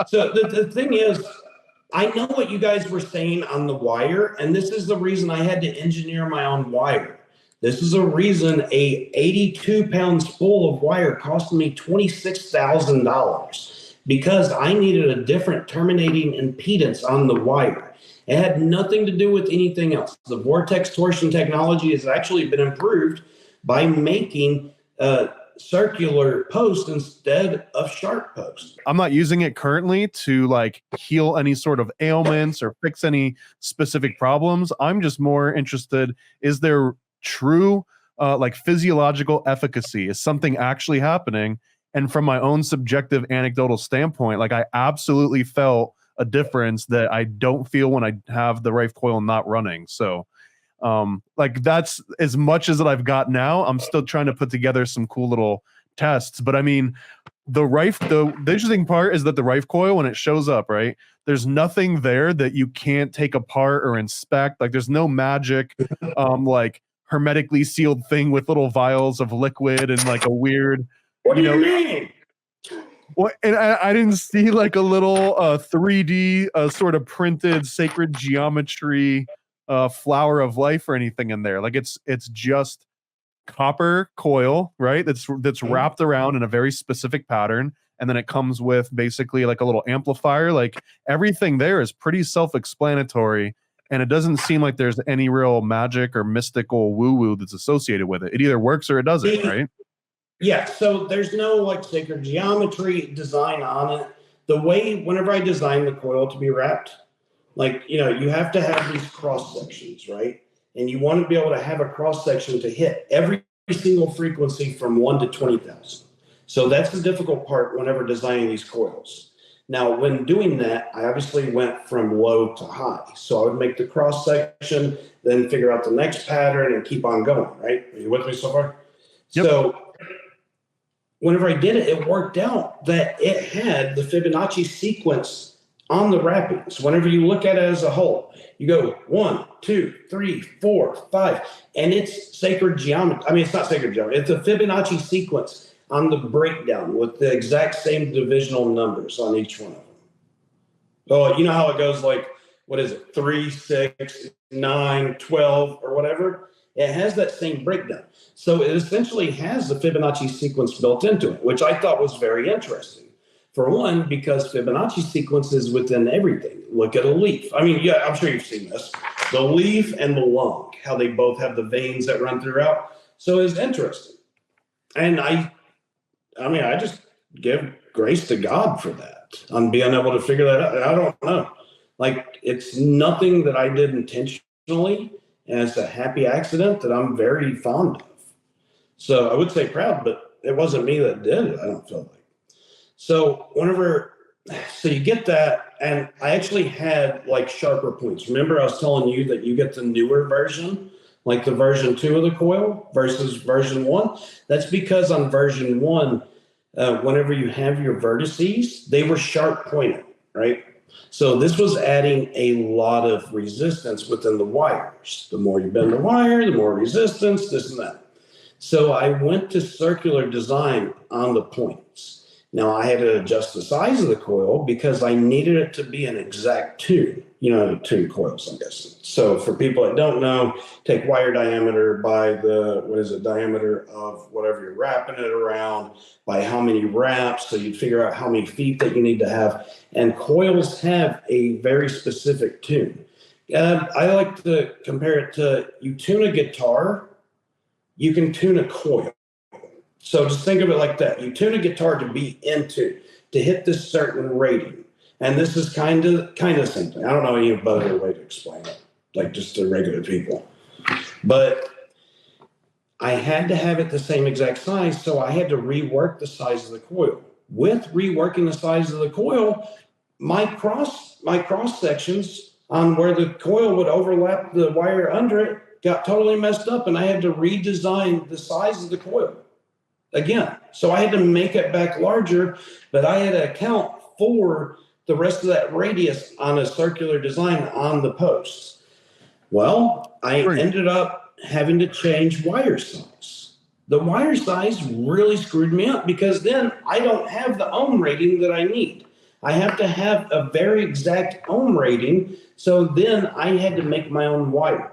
So the thing is, I know what you guys were saying on the wire, and this is the reason I had to engineer my own wire. This is a reason a 82-pound spool of wire cost me $26,000 because I needed a different terminating impedance on the wire. It had nothing to do with anything else. The vortex torsion technology has actually been improved by making circular posts instead of sharp posts. I'm not using it currently to heal any sort of ailments or fix any specific problems. I'm just more interested, is there true physiological efficacy? Is something actually happening? And from my own subjective anecdotal standpoint, I absolutely felt a difference that I don't feel when I have the Rife coil not running. So that's as much as that I've got now. I'm still trying to put together some cool little tests. But I mean, the interesting part is that the Rife coil, when it shows up, right, there's nothing there that you can't take apart or inspect. There's no magic hermetically sealed thing with little vials of liquid and a weird, what do you mean? Well, and I didn't see a little 3D sort of printed sacred geometry flower of life or anything in there. It's just copper coil, right? That's wrapped around in a very specific pattern, and then it comes with basically a little amplifier. Everything there is pretty self-explanatory. And it doesn't seem like there's any real magic or mystical woo-woo that's associated with it. It either works or it doesn't, right? Yeah, so there's no sacred geometry design on it. The way, whenever I design the coil to be wrapped, you have to have these cross sections, right? And you want to be able to have a cross section to hit every single frequency from 1 to 20,000. So that's the difficult part whenever designing these coils. Now, when doing that, I obviously went from low to high. So I would make the cross section, then figure out the next pattern and keep on going, right? Are you with me so far? Yep. So whenever I did it, it worked out that it had the Fibonacci sequence on the wrappings. Whenever you look at it as a whole, you go 1, 2, 3, 4, 5, and it's sacred geometry. I mean, it's not sacred geometry. It's a Fibonacci sequence on the breakdown with the exact same divisional numbers on each one of them. Oh, you know how it goes what is it? 3, 6, 9, 12, or whatever. It has that same breakdown. So it essentially has the Fibonacci sequence built into it, which I thought was very interesting. For one, because Fibonacci sequence is within everything. Look at a leaf. I mean, yeah, I'm sure you've seen this. The leaf and the lung, how they both have the veins that run throughout. So it's interesting. And I just give grace to God for that, on being able to figure that out. I don't know. Like, it's nothing that I did intentionally, and it's a happy accident that I'm very fond of. So I would say proud, but it wasn't me that did it, I don't feel like. So you get that, and I actually had like sharper points. Remember I was telling you that you get the newer version, like the version 2 of the coil versus version 1? That's because on version 1, whenever you have your vertices, they were sharp pointed, right? So this was adding a lot of resistance within the wires. The more you bend the wire, the more resistance, this and that. So I went to circular design on the points. Now I had to adjust the size of the coil because I needed it to be an exact tune. You know, tune coils, I'm guessing. So for people that don't know, take wire diameter by the, diameter of whatever you're wrapping it around, by how many wraps, so you'd figure out how many feet that you need to have. And coils have a very specific tune. I like to compare it to, you tune a guitar, you can tune a coil. So just think of it like that. You tune a guitar to be into, to hit this certain rating. And this is kind of the same thing. I don't know any better way to explain it, like just to regular people. But I had to have it the same exact size, so I had to rework the size of the coil. With reworking the size of the coil, my cross sections on where the coil would overlap the wire under it got totally messed up, and I had to redesign the size of the coil again. So I had to make it back larger, but I had to account for the rest of that radius on a circular design on the posts. Well, I ended up having to change wire size. The wire size really screwed me up because then I don't have the ohm rating that I need. I have to have a very exact ohm rating. So then I had to make my own wire.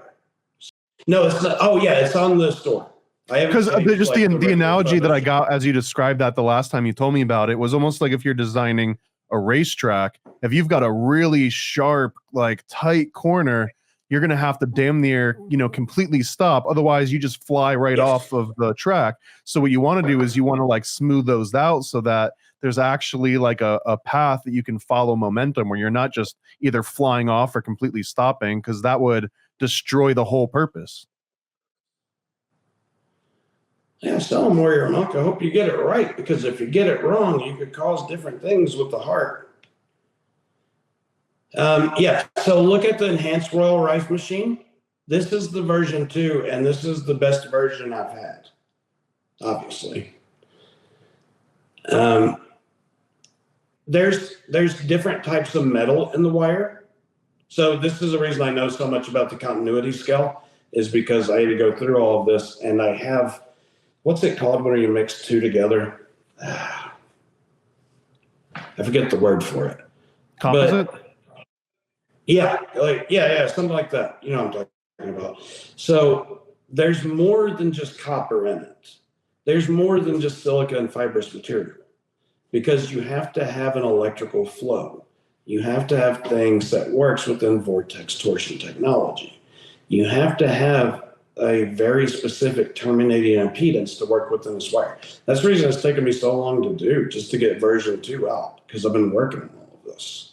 No, it's not. Oh yeah, it's on the store. Because just the analogy that I got as you described that the last time you told me about it was almost like if you're designing a racetrack, if you've got a really sharp, like tight corner, you're going to have to damn near, completely stop. Otherwise you just fly right off of the track. So what you want to do is you want to like smooth those out so that there's actually like a path that you can follow momentum where you're not just either flying off or completely stopping, because that would destroy the whole purpose. Yeah, tell them, Warrior Monk, I hope you get it right, because if you get it wrong, you could cause different things with the heart. Yeah, so look at the enhanced Royal Rife machine. This is the version 2, and this is the best version I've had, obviously. There's different types of metal in the wire. So this is the reason I know so much about the continuity scale, is because I had to go through all of this, and I have, what's it called when you mix two together? I forget the word for it. Composite? Yeah, something like that. You know what I'm talking about. So there's more than just copper in it. There's more than just silica and fibrous material, because you have to have an electrical flow. You have to have things that works within vortex torsion technology. You have to have a very specific terminating impedance to work within this wire. That's the reason it's taken me so long to do, just to get version 2 out, because I've been working on all of this.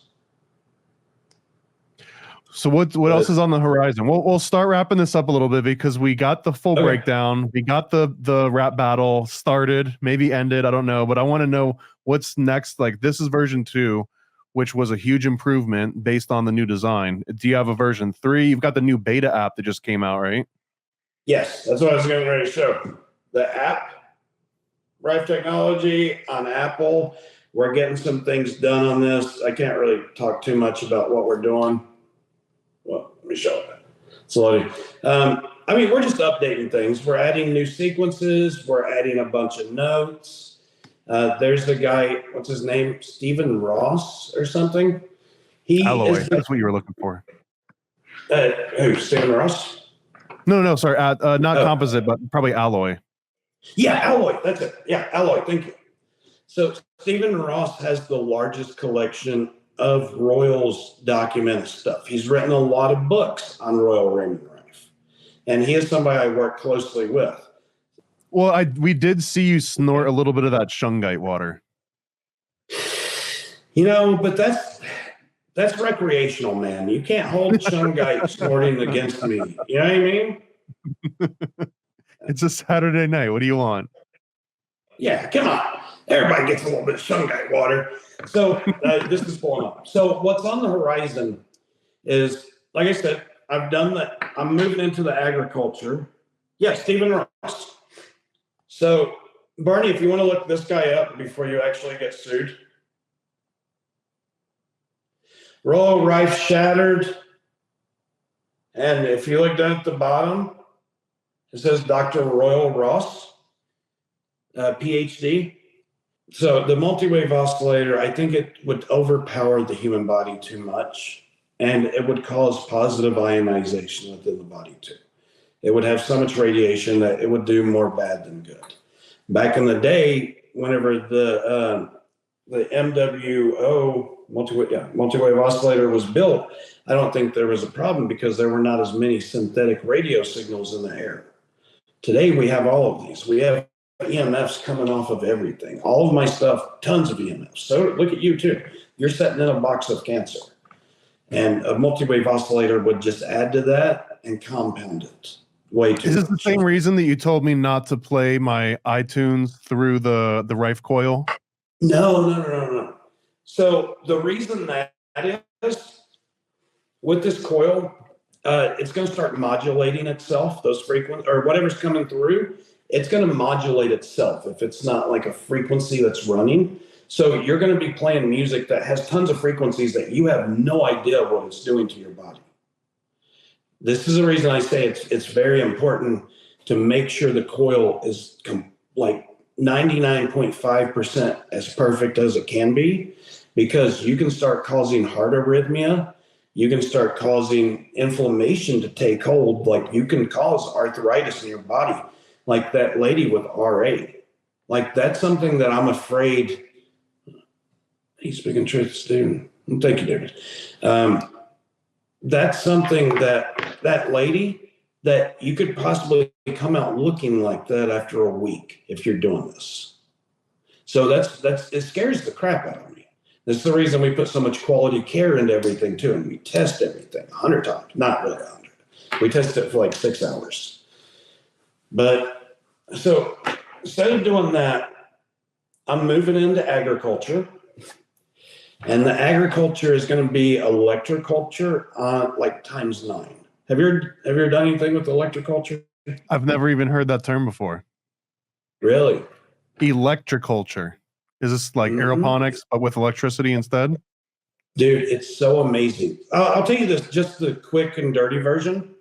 So what else is on the horizon? We'll start wrapping this up a little bit, because we got the full breakdown. We got the rap battle started, maybe ended, I don't know, but I want to know what's next. Like, this is version 2, which was a huge improvement based on the new design. Do you have a version 3? You've got the new beta app that just came out, right? Yes, that's what I was getting ready to show. The app, Rife Technology on Apple. We're getting some things done on this. I can't really talk too much about what we're doing. Well, let me show it. So, we're just updating things. We're adding new sequences. We're adding a bunch of notes. There's the guy, what's his name? Stephen Ross or something. Alloy, that's what you were looking for. Who, Stephen Ross? No, sorry. Not composite, but probably alloy. Yeah, alloy. That's it. Yeah, alloy. Thank you. So Stephen Ross has the largest collection of Royals documented stuff. He's written a lot of books on Royal Raymond Rife, and he is somebody I work closely with. Well, we did see you snort a little bit of that shungite water. But that's recreational, man. You can't hold shungite snorting against me. You know what I mean? It's a Saturday night. What do you want? Yeah, come on. Everybody gets a little bit of shungite water. So this is pulling up. So what's on the horizon is, like I said, I've done that. I'm moving into the agriculture. Yeah, Stephen Ross. So Barney, if you want to look this guy up before you actually get sued. Royal Rife shattered. And if you look down at the bottom, it says Dr. Royal Ross, PhD. So the multi-wave oscillator, I think it would overpower the human body too much, and it would cause positive ionization within the body too. It would have so much radiation that it would do more bad than good. Back in the day, whenever the MWO multi-wave oscillator was built, I don't think there was a problem because there were not as many synthetic radio signals in the air. Today we have all of these. We have EMFs coming off of everything. All of my stuff, tons of EMFs. So look at you too. You're sitting in a box of cancer. And a multi-wave oscillator would just add to that and compound it way too much. Is this the same reason that you told me not to play my iTunes through the Rife coil? No. So the reason that is, with this coil, it's going to start modulating itself, those frequencies, or whatever's coming through, it's going to modulate itself if it's not like a frequency that's running. So you're going to be playing music that has tons of frequencies that you have no idea what it's doing to your body. This is the reason I say it's very important to make sure the coil is like 99.5% as perfect as it can be, because you can start causing heart arrhythmia. You can start causing inflammation to take hold. Like you can cause arthritis in your body, like that lady with RA. Like that's something that I'm afraid. He's speaking truth, Stephen. Thank you, David. That's something that lady, that you could possibly come out looking like that after a week if you're doing this. So that's it scares the crap out of me. That's the reason we put so much quality care into everything too, and we test everything 100 times, not really 100. We test it for like 6 hours. But so instead of doing that, I'm moving into agriculture. And the agriculture is going to be electroculture like times 9. Have you ever done anything with electroculture? I've never even heard that term before. Really? Electroculture. Is this like aeroponics, but with electricity instead? Dude, it's so amazing. I'll tell you this, just the quick and dirty version.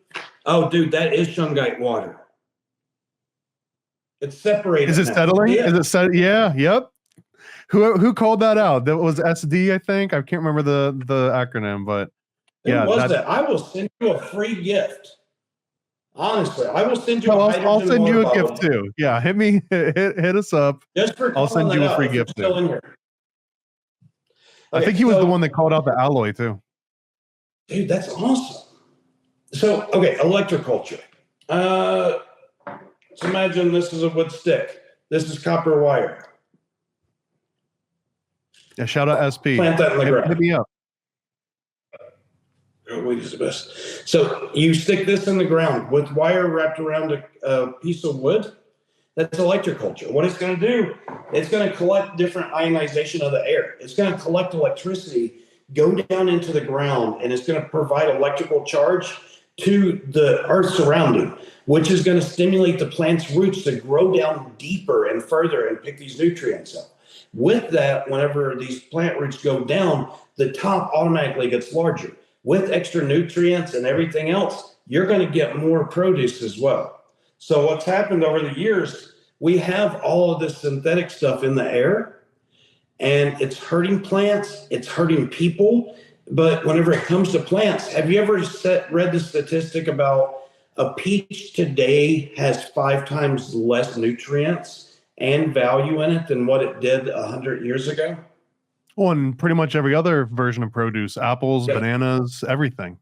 Oh, dude, that is shungite water. It's separated. Is it now. settling? Yeah. Is it set? Yeah. Yep. Who called that out? That was SD, I think. I can't remember the acronym, but Who was that? I will send you a free gift. Honestly, I will send you. I'll send you a gift too. Yeah, hit me. Hit us up. Just for I'll send you a free gift too. Okay, I think he was the one that called out the alloy too. Dude, that's awesome. So, okay, electroculture. So imagine this is a wood stick. This is copper wire. Yeah, shout out SP. Plant that in the ground. Hit me up. Wait is the best. So you stick this in the ground with wire wrapped around a piece of wood. That's electroculture. What it's going to do, it's going to collect different ionization of the air. It's going to collect electricity, go down into the ground, and it's going to provide electrical charge to the earth surrounding, which is going to stimulate the plant's roots to grow down deeper and further and pick these nutrients up. With that, whenever these plant roots go down, the top automatically gets larger. With extra nutrients and everything else, you're going to get more produce as well. So what's happened over the years, we have all of this synthetic stuff in the air, and it's hurting plants, it's hurting people. But whenever it comes to plants, have you ever read the statistic about a peach today has 5 times less nutrients and value in it than what it did 100 years ago. Well, and pretty much every other version of produce, apples, Yep. bananas, everything.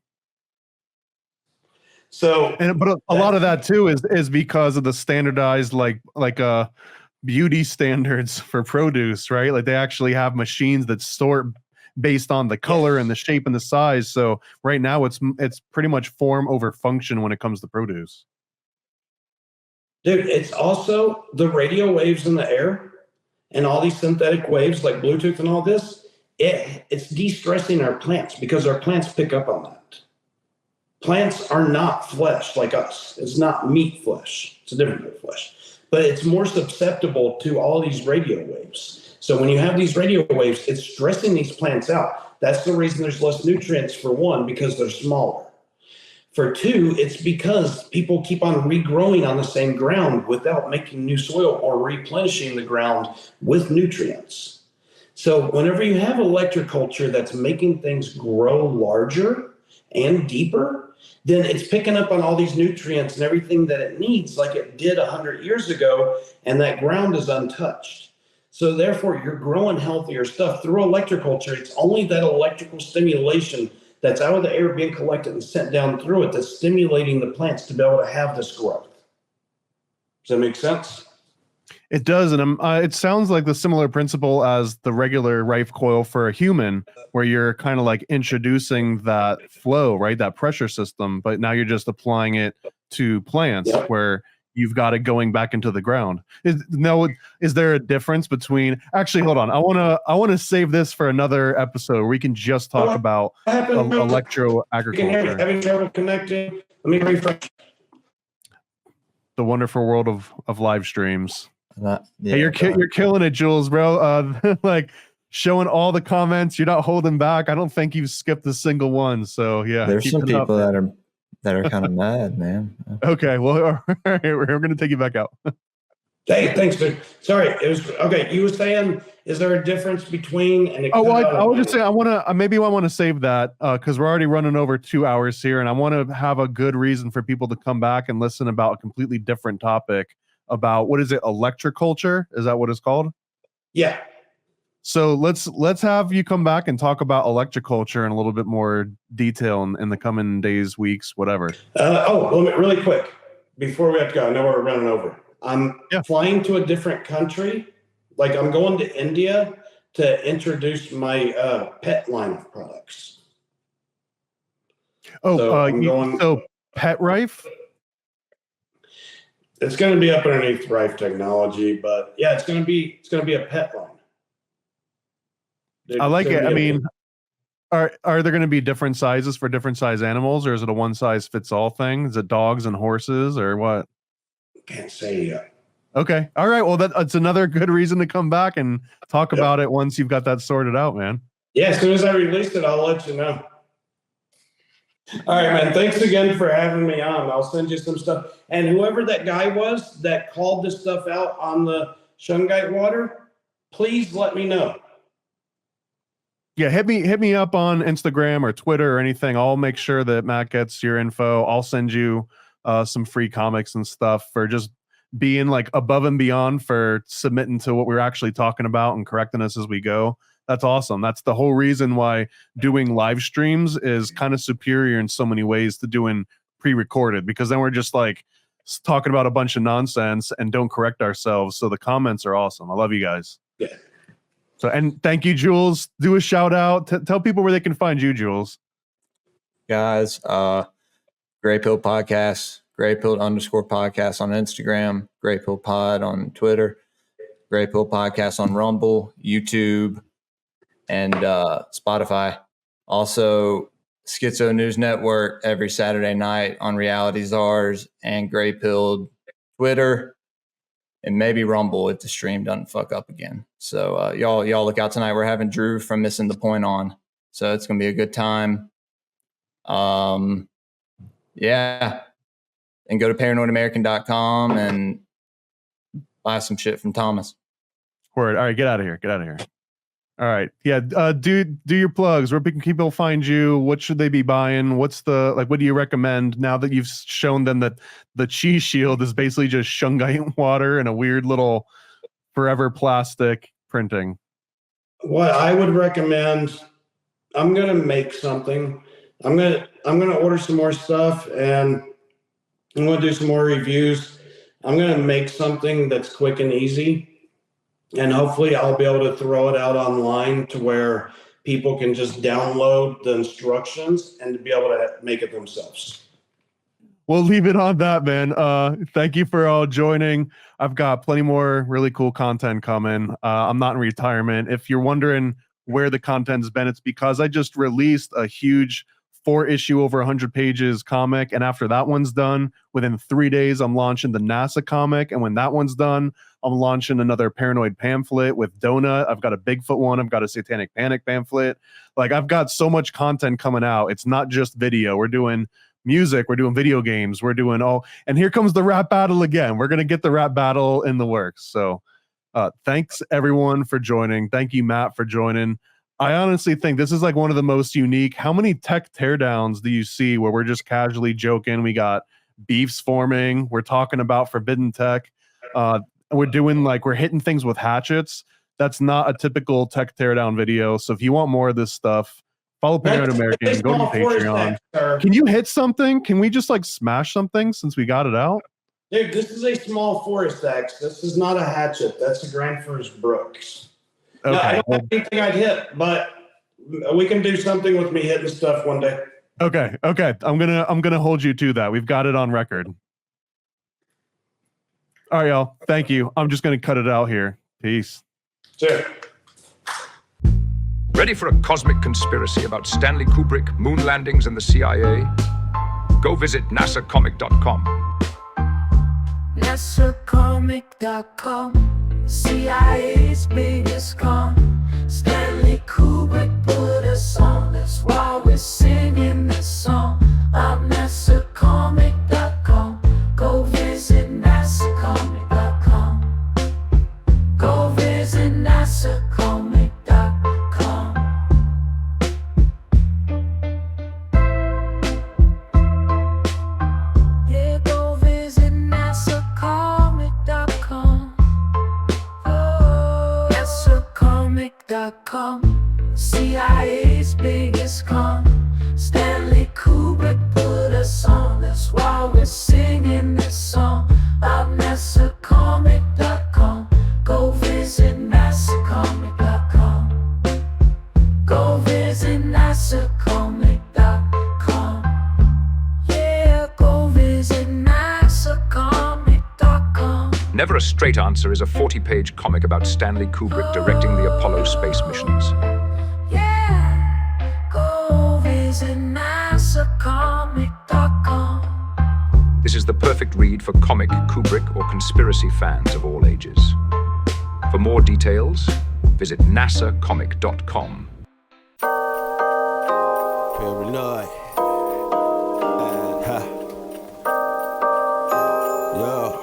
So, But a lot of that too is because of the standardized like beauty standards for produce, right? Like they actually have machines that sort based on the color and the shape and the size. So right now it's pretty much form over function when it comes to produce. dude, it's also the radio waves in the air and all these synthetic waves like Bluetooth and all this. It's de-stressing our plants because our plants pick up on that. Plants are not flesh like us. It's not meat flesh. It's a different kind of flesh. But it's more susceptible to all these radio waves. So when you have these radio waves, it's stressing these plants out. That's the reason there's less nutrients, for one, because they're smaller. For two, it's because people keep on regrowing on the same ground without making new soil or replenishing the ground with nutrients. So whenever you have electroculture that's making things grow larger and deeper, then it's picking up on all these nutrients and everything that it needs like it did 100 years ago, and that ground is untouched. So therefore, you're growing healthier stuff through electroculture. It's only that electrical stimulation that's out of the air being collected and sent down through it that's stimulating the plants to be able to have this growth. Does that make sense? It does, and it sounds like the similar principle as the regular Rife coil for a human, where you're kind of like introducing that flow, right? That pressure system, but now you're just applying it to plants where you've got it going back into the ground. Is there a difference between? Actually, hold on. I wanna save this for another episode where we can just talk about electro agriculture. Having trouble connecting. Let me refresh. The wonderful world of live streams. Yeah, hey, you're killing it, Jules, bro. Like showing all the comments. You're not holding back. I don't think you've skipped a single one. So yeah, there's some people that are kind of mad, man. Okay, well, all right, we're going to take you back out. Hey, thanks, dude. Sorry, it was okay. You were saying, is there a difference between? And I would just say I want to save that because we're already running over 2 hours here, and I want to have a good reason for people to come back and listen about a completely different topic. About what is it? Electroculture? Is that what it's called? Yeah. So let's have you come back and talk about electroculture in a little bit more detail in the coming days, weeks, whatever. Really quick before we have to go. I know we're running over. I'm flying to a different country. Like I'm going to India to introduce my pet line of products. So Pet Rife. It's going to be up underneath Rife Technology, but yeah, it's going to be a pet line. I like it. I mean, are there going to be different sizes for different size animals, or is it a one size fits all thing? Is it dogs and horses, or what? Can't say yet. Okay, all right. Well, that's another good reason to come back and talk about it once you've got that sorted out, man. Yeah, as soon as I release it, I'll let you know. All right, man. Thanks again for having me on. I'll send you some stuff. And whoever that guy was that called this stuff out on the Shungite water, please let me know. Yeah, hit me up on Instagram or Twitter or anything. I'll make sure that Matt gets your info. I'll send you some free comics and stuff for just being like above and beyond for submitting to what we're actually talking about and correcting us as we go. That's awesome. That's the whole reason why doing live streams is kind of superior in so many ways to doing pre-recorded, because then we're just like talking about a bunch of nonsense and don't correct ourselves. So the comments are awesome. I love you guys. Yeah. So, and thank you, Jules. Do a shout out. Tell people where they can find you, Jules. Guys, Gray Pill Podcast, Graypill_podcast on Instagram, Gray Pill Pod on Twitter, Gray Pill Podcast on Rumble, YouTube, and Spotify. Also, Schizo News Network every Saturday night on Reality Czars and Gray Pill Twitter, and maybe Rumble if the stream doesn't fuck up again. So y'all look out tonight. We're having Drew from Missing the Point on, so it's gonna be a good time. Yeah, and go to paranoidamerican.com and buy some shit from Thomas. Word. All right, get out of here. All right. Yeah. Do your plugs. Where can people find you? What should they be buying? What do you recommend now that you've shown them that the cheese shield is basically just shungite water and a weird little forever plastic printing? What I would recommend, I'm gonna make something. I'm gonna order some more stuff, and I'm gonna do some more reviews. I'm gonna make something that's quick and easy, and hopefully I'll be able to throw it out online to where people can just download the instructions and to be able to make it themselves. We'll leave it on that, man. Thank you for all joining. I've got plenty more really cool content coming. I'm not in retirement. If you're wondering where the content's been, it's because I just released a huge 4-issue, over 100 pages comic. And after that one's done, within 3 days, I'm launching the NASA comic. And when that one's done, I'm launching another Paranoid pamphlet with Donut. I've got a Bigfoot one. I've got a Satanic Panic pamphlet. Like, I've got so much content coming out. It's not just video. We're doing music. We're doing video games. We're doing all. And here comes the rap battle again. We're going to get the rap battle in the works. So thanks, everyone, for joining. Thank you, Matt, for joining. I honestly think this is like one of the most unique. How many tech teardowns do you see where we're just casually joking? We got beefs forming. We're talking about forbidden tech. We're doing we're hitting things with hatchets. That's not a typical tech teardown video. So if you want more of this stuff, follow Paranoid American. Go to Patreon. Can you hit something? Can we just smash something since we got it out? Dude, this is a small forest axe. This is not a hatchet. That's a Granfors Brooks. Okay. No, I don't have anything I'd hit, but we can do something with me hitting stuff one day. Okay. I'm gonna hold you to that. We've got it on record. All right, y'all. Thank you. I'm just gonna cut it out here. Peace. Sure. Ready for a cosmic conspiracy about Stanley Kubrick, moon landings, and the CIA? Go visit nasacomic.com. nasacomic.com, CIA's biggest con. Stanley Kubrick put us on, that's why we're singing this song. I'm nasacomic.com. Go visit nasacomic.com. Go visit nasacomic.com. Yeah, go visit nasacomic.com. Oh, nasacomic.com, CIA's biggest con. Stanley Kubrick put us on, that's why we're singing this song. I'm nasacomic.com. Go visit nasacomic.com. Go visit nasacomic.com. Yeah, go visit nasacomic.com. Never a Straight Answer is a 40-page comic about Stanley Kubrick directing the Apollo space missions. Yeah, go visit nasacomic.com. This is the perfect read for comic, Kubrick, or conspiracy fans of all ages. For more details, visit nasacomic.com. Paranoid. Yo.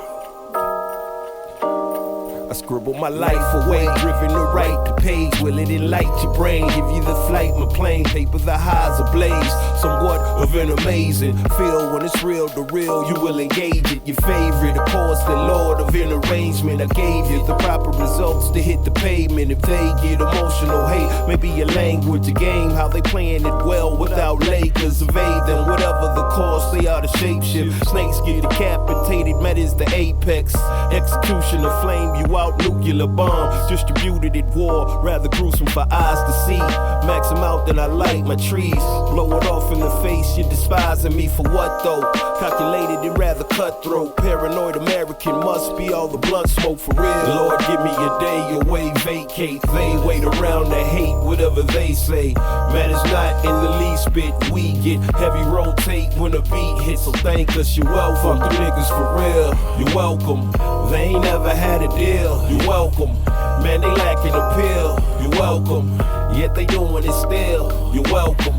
I scribble my life away, driven to write the page. Will it enlighten your brain? Give you the flight, my plane, paper the highs ablaze. Somewhat of an amazing feel when it's real to real. You will engage it. Your favorite, of course, the Lord of an arrangement. I gave you the proper results to hit the pavement. If they get emotional, hey, maybe your language, a game, how they playing it well without Lakers. Evade them, whatever the cost, they are the shapeshift. Snakes get decapitated, met is the apex. Execution of flame you out, nuclear bomb distributed at war, rather gruesome for eyes to see. Max them out, then I light my trees. Blow it off in the face, you're despising me for what though? Calculated and rather cutthroat. Paranoid American must be all the blunt smoke for real. Lord, give me a day away, vacate. They wait around to hate whatever they say. Man, it's not in the least bit. We get heavy rotate when a beat hits, so thank us, you're welcome. Fuck the niggas for real, you're welcome. They ain't never had a deal, you're welcome. Man, they lacking appeal, you're welcome. Yet they doing it still, you're welcome.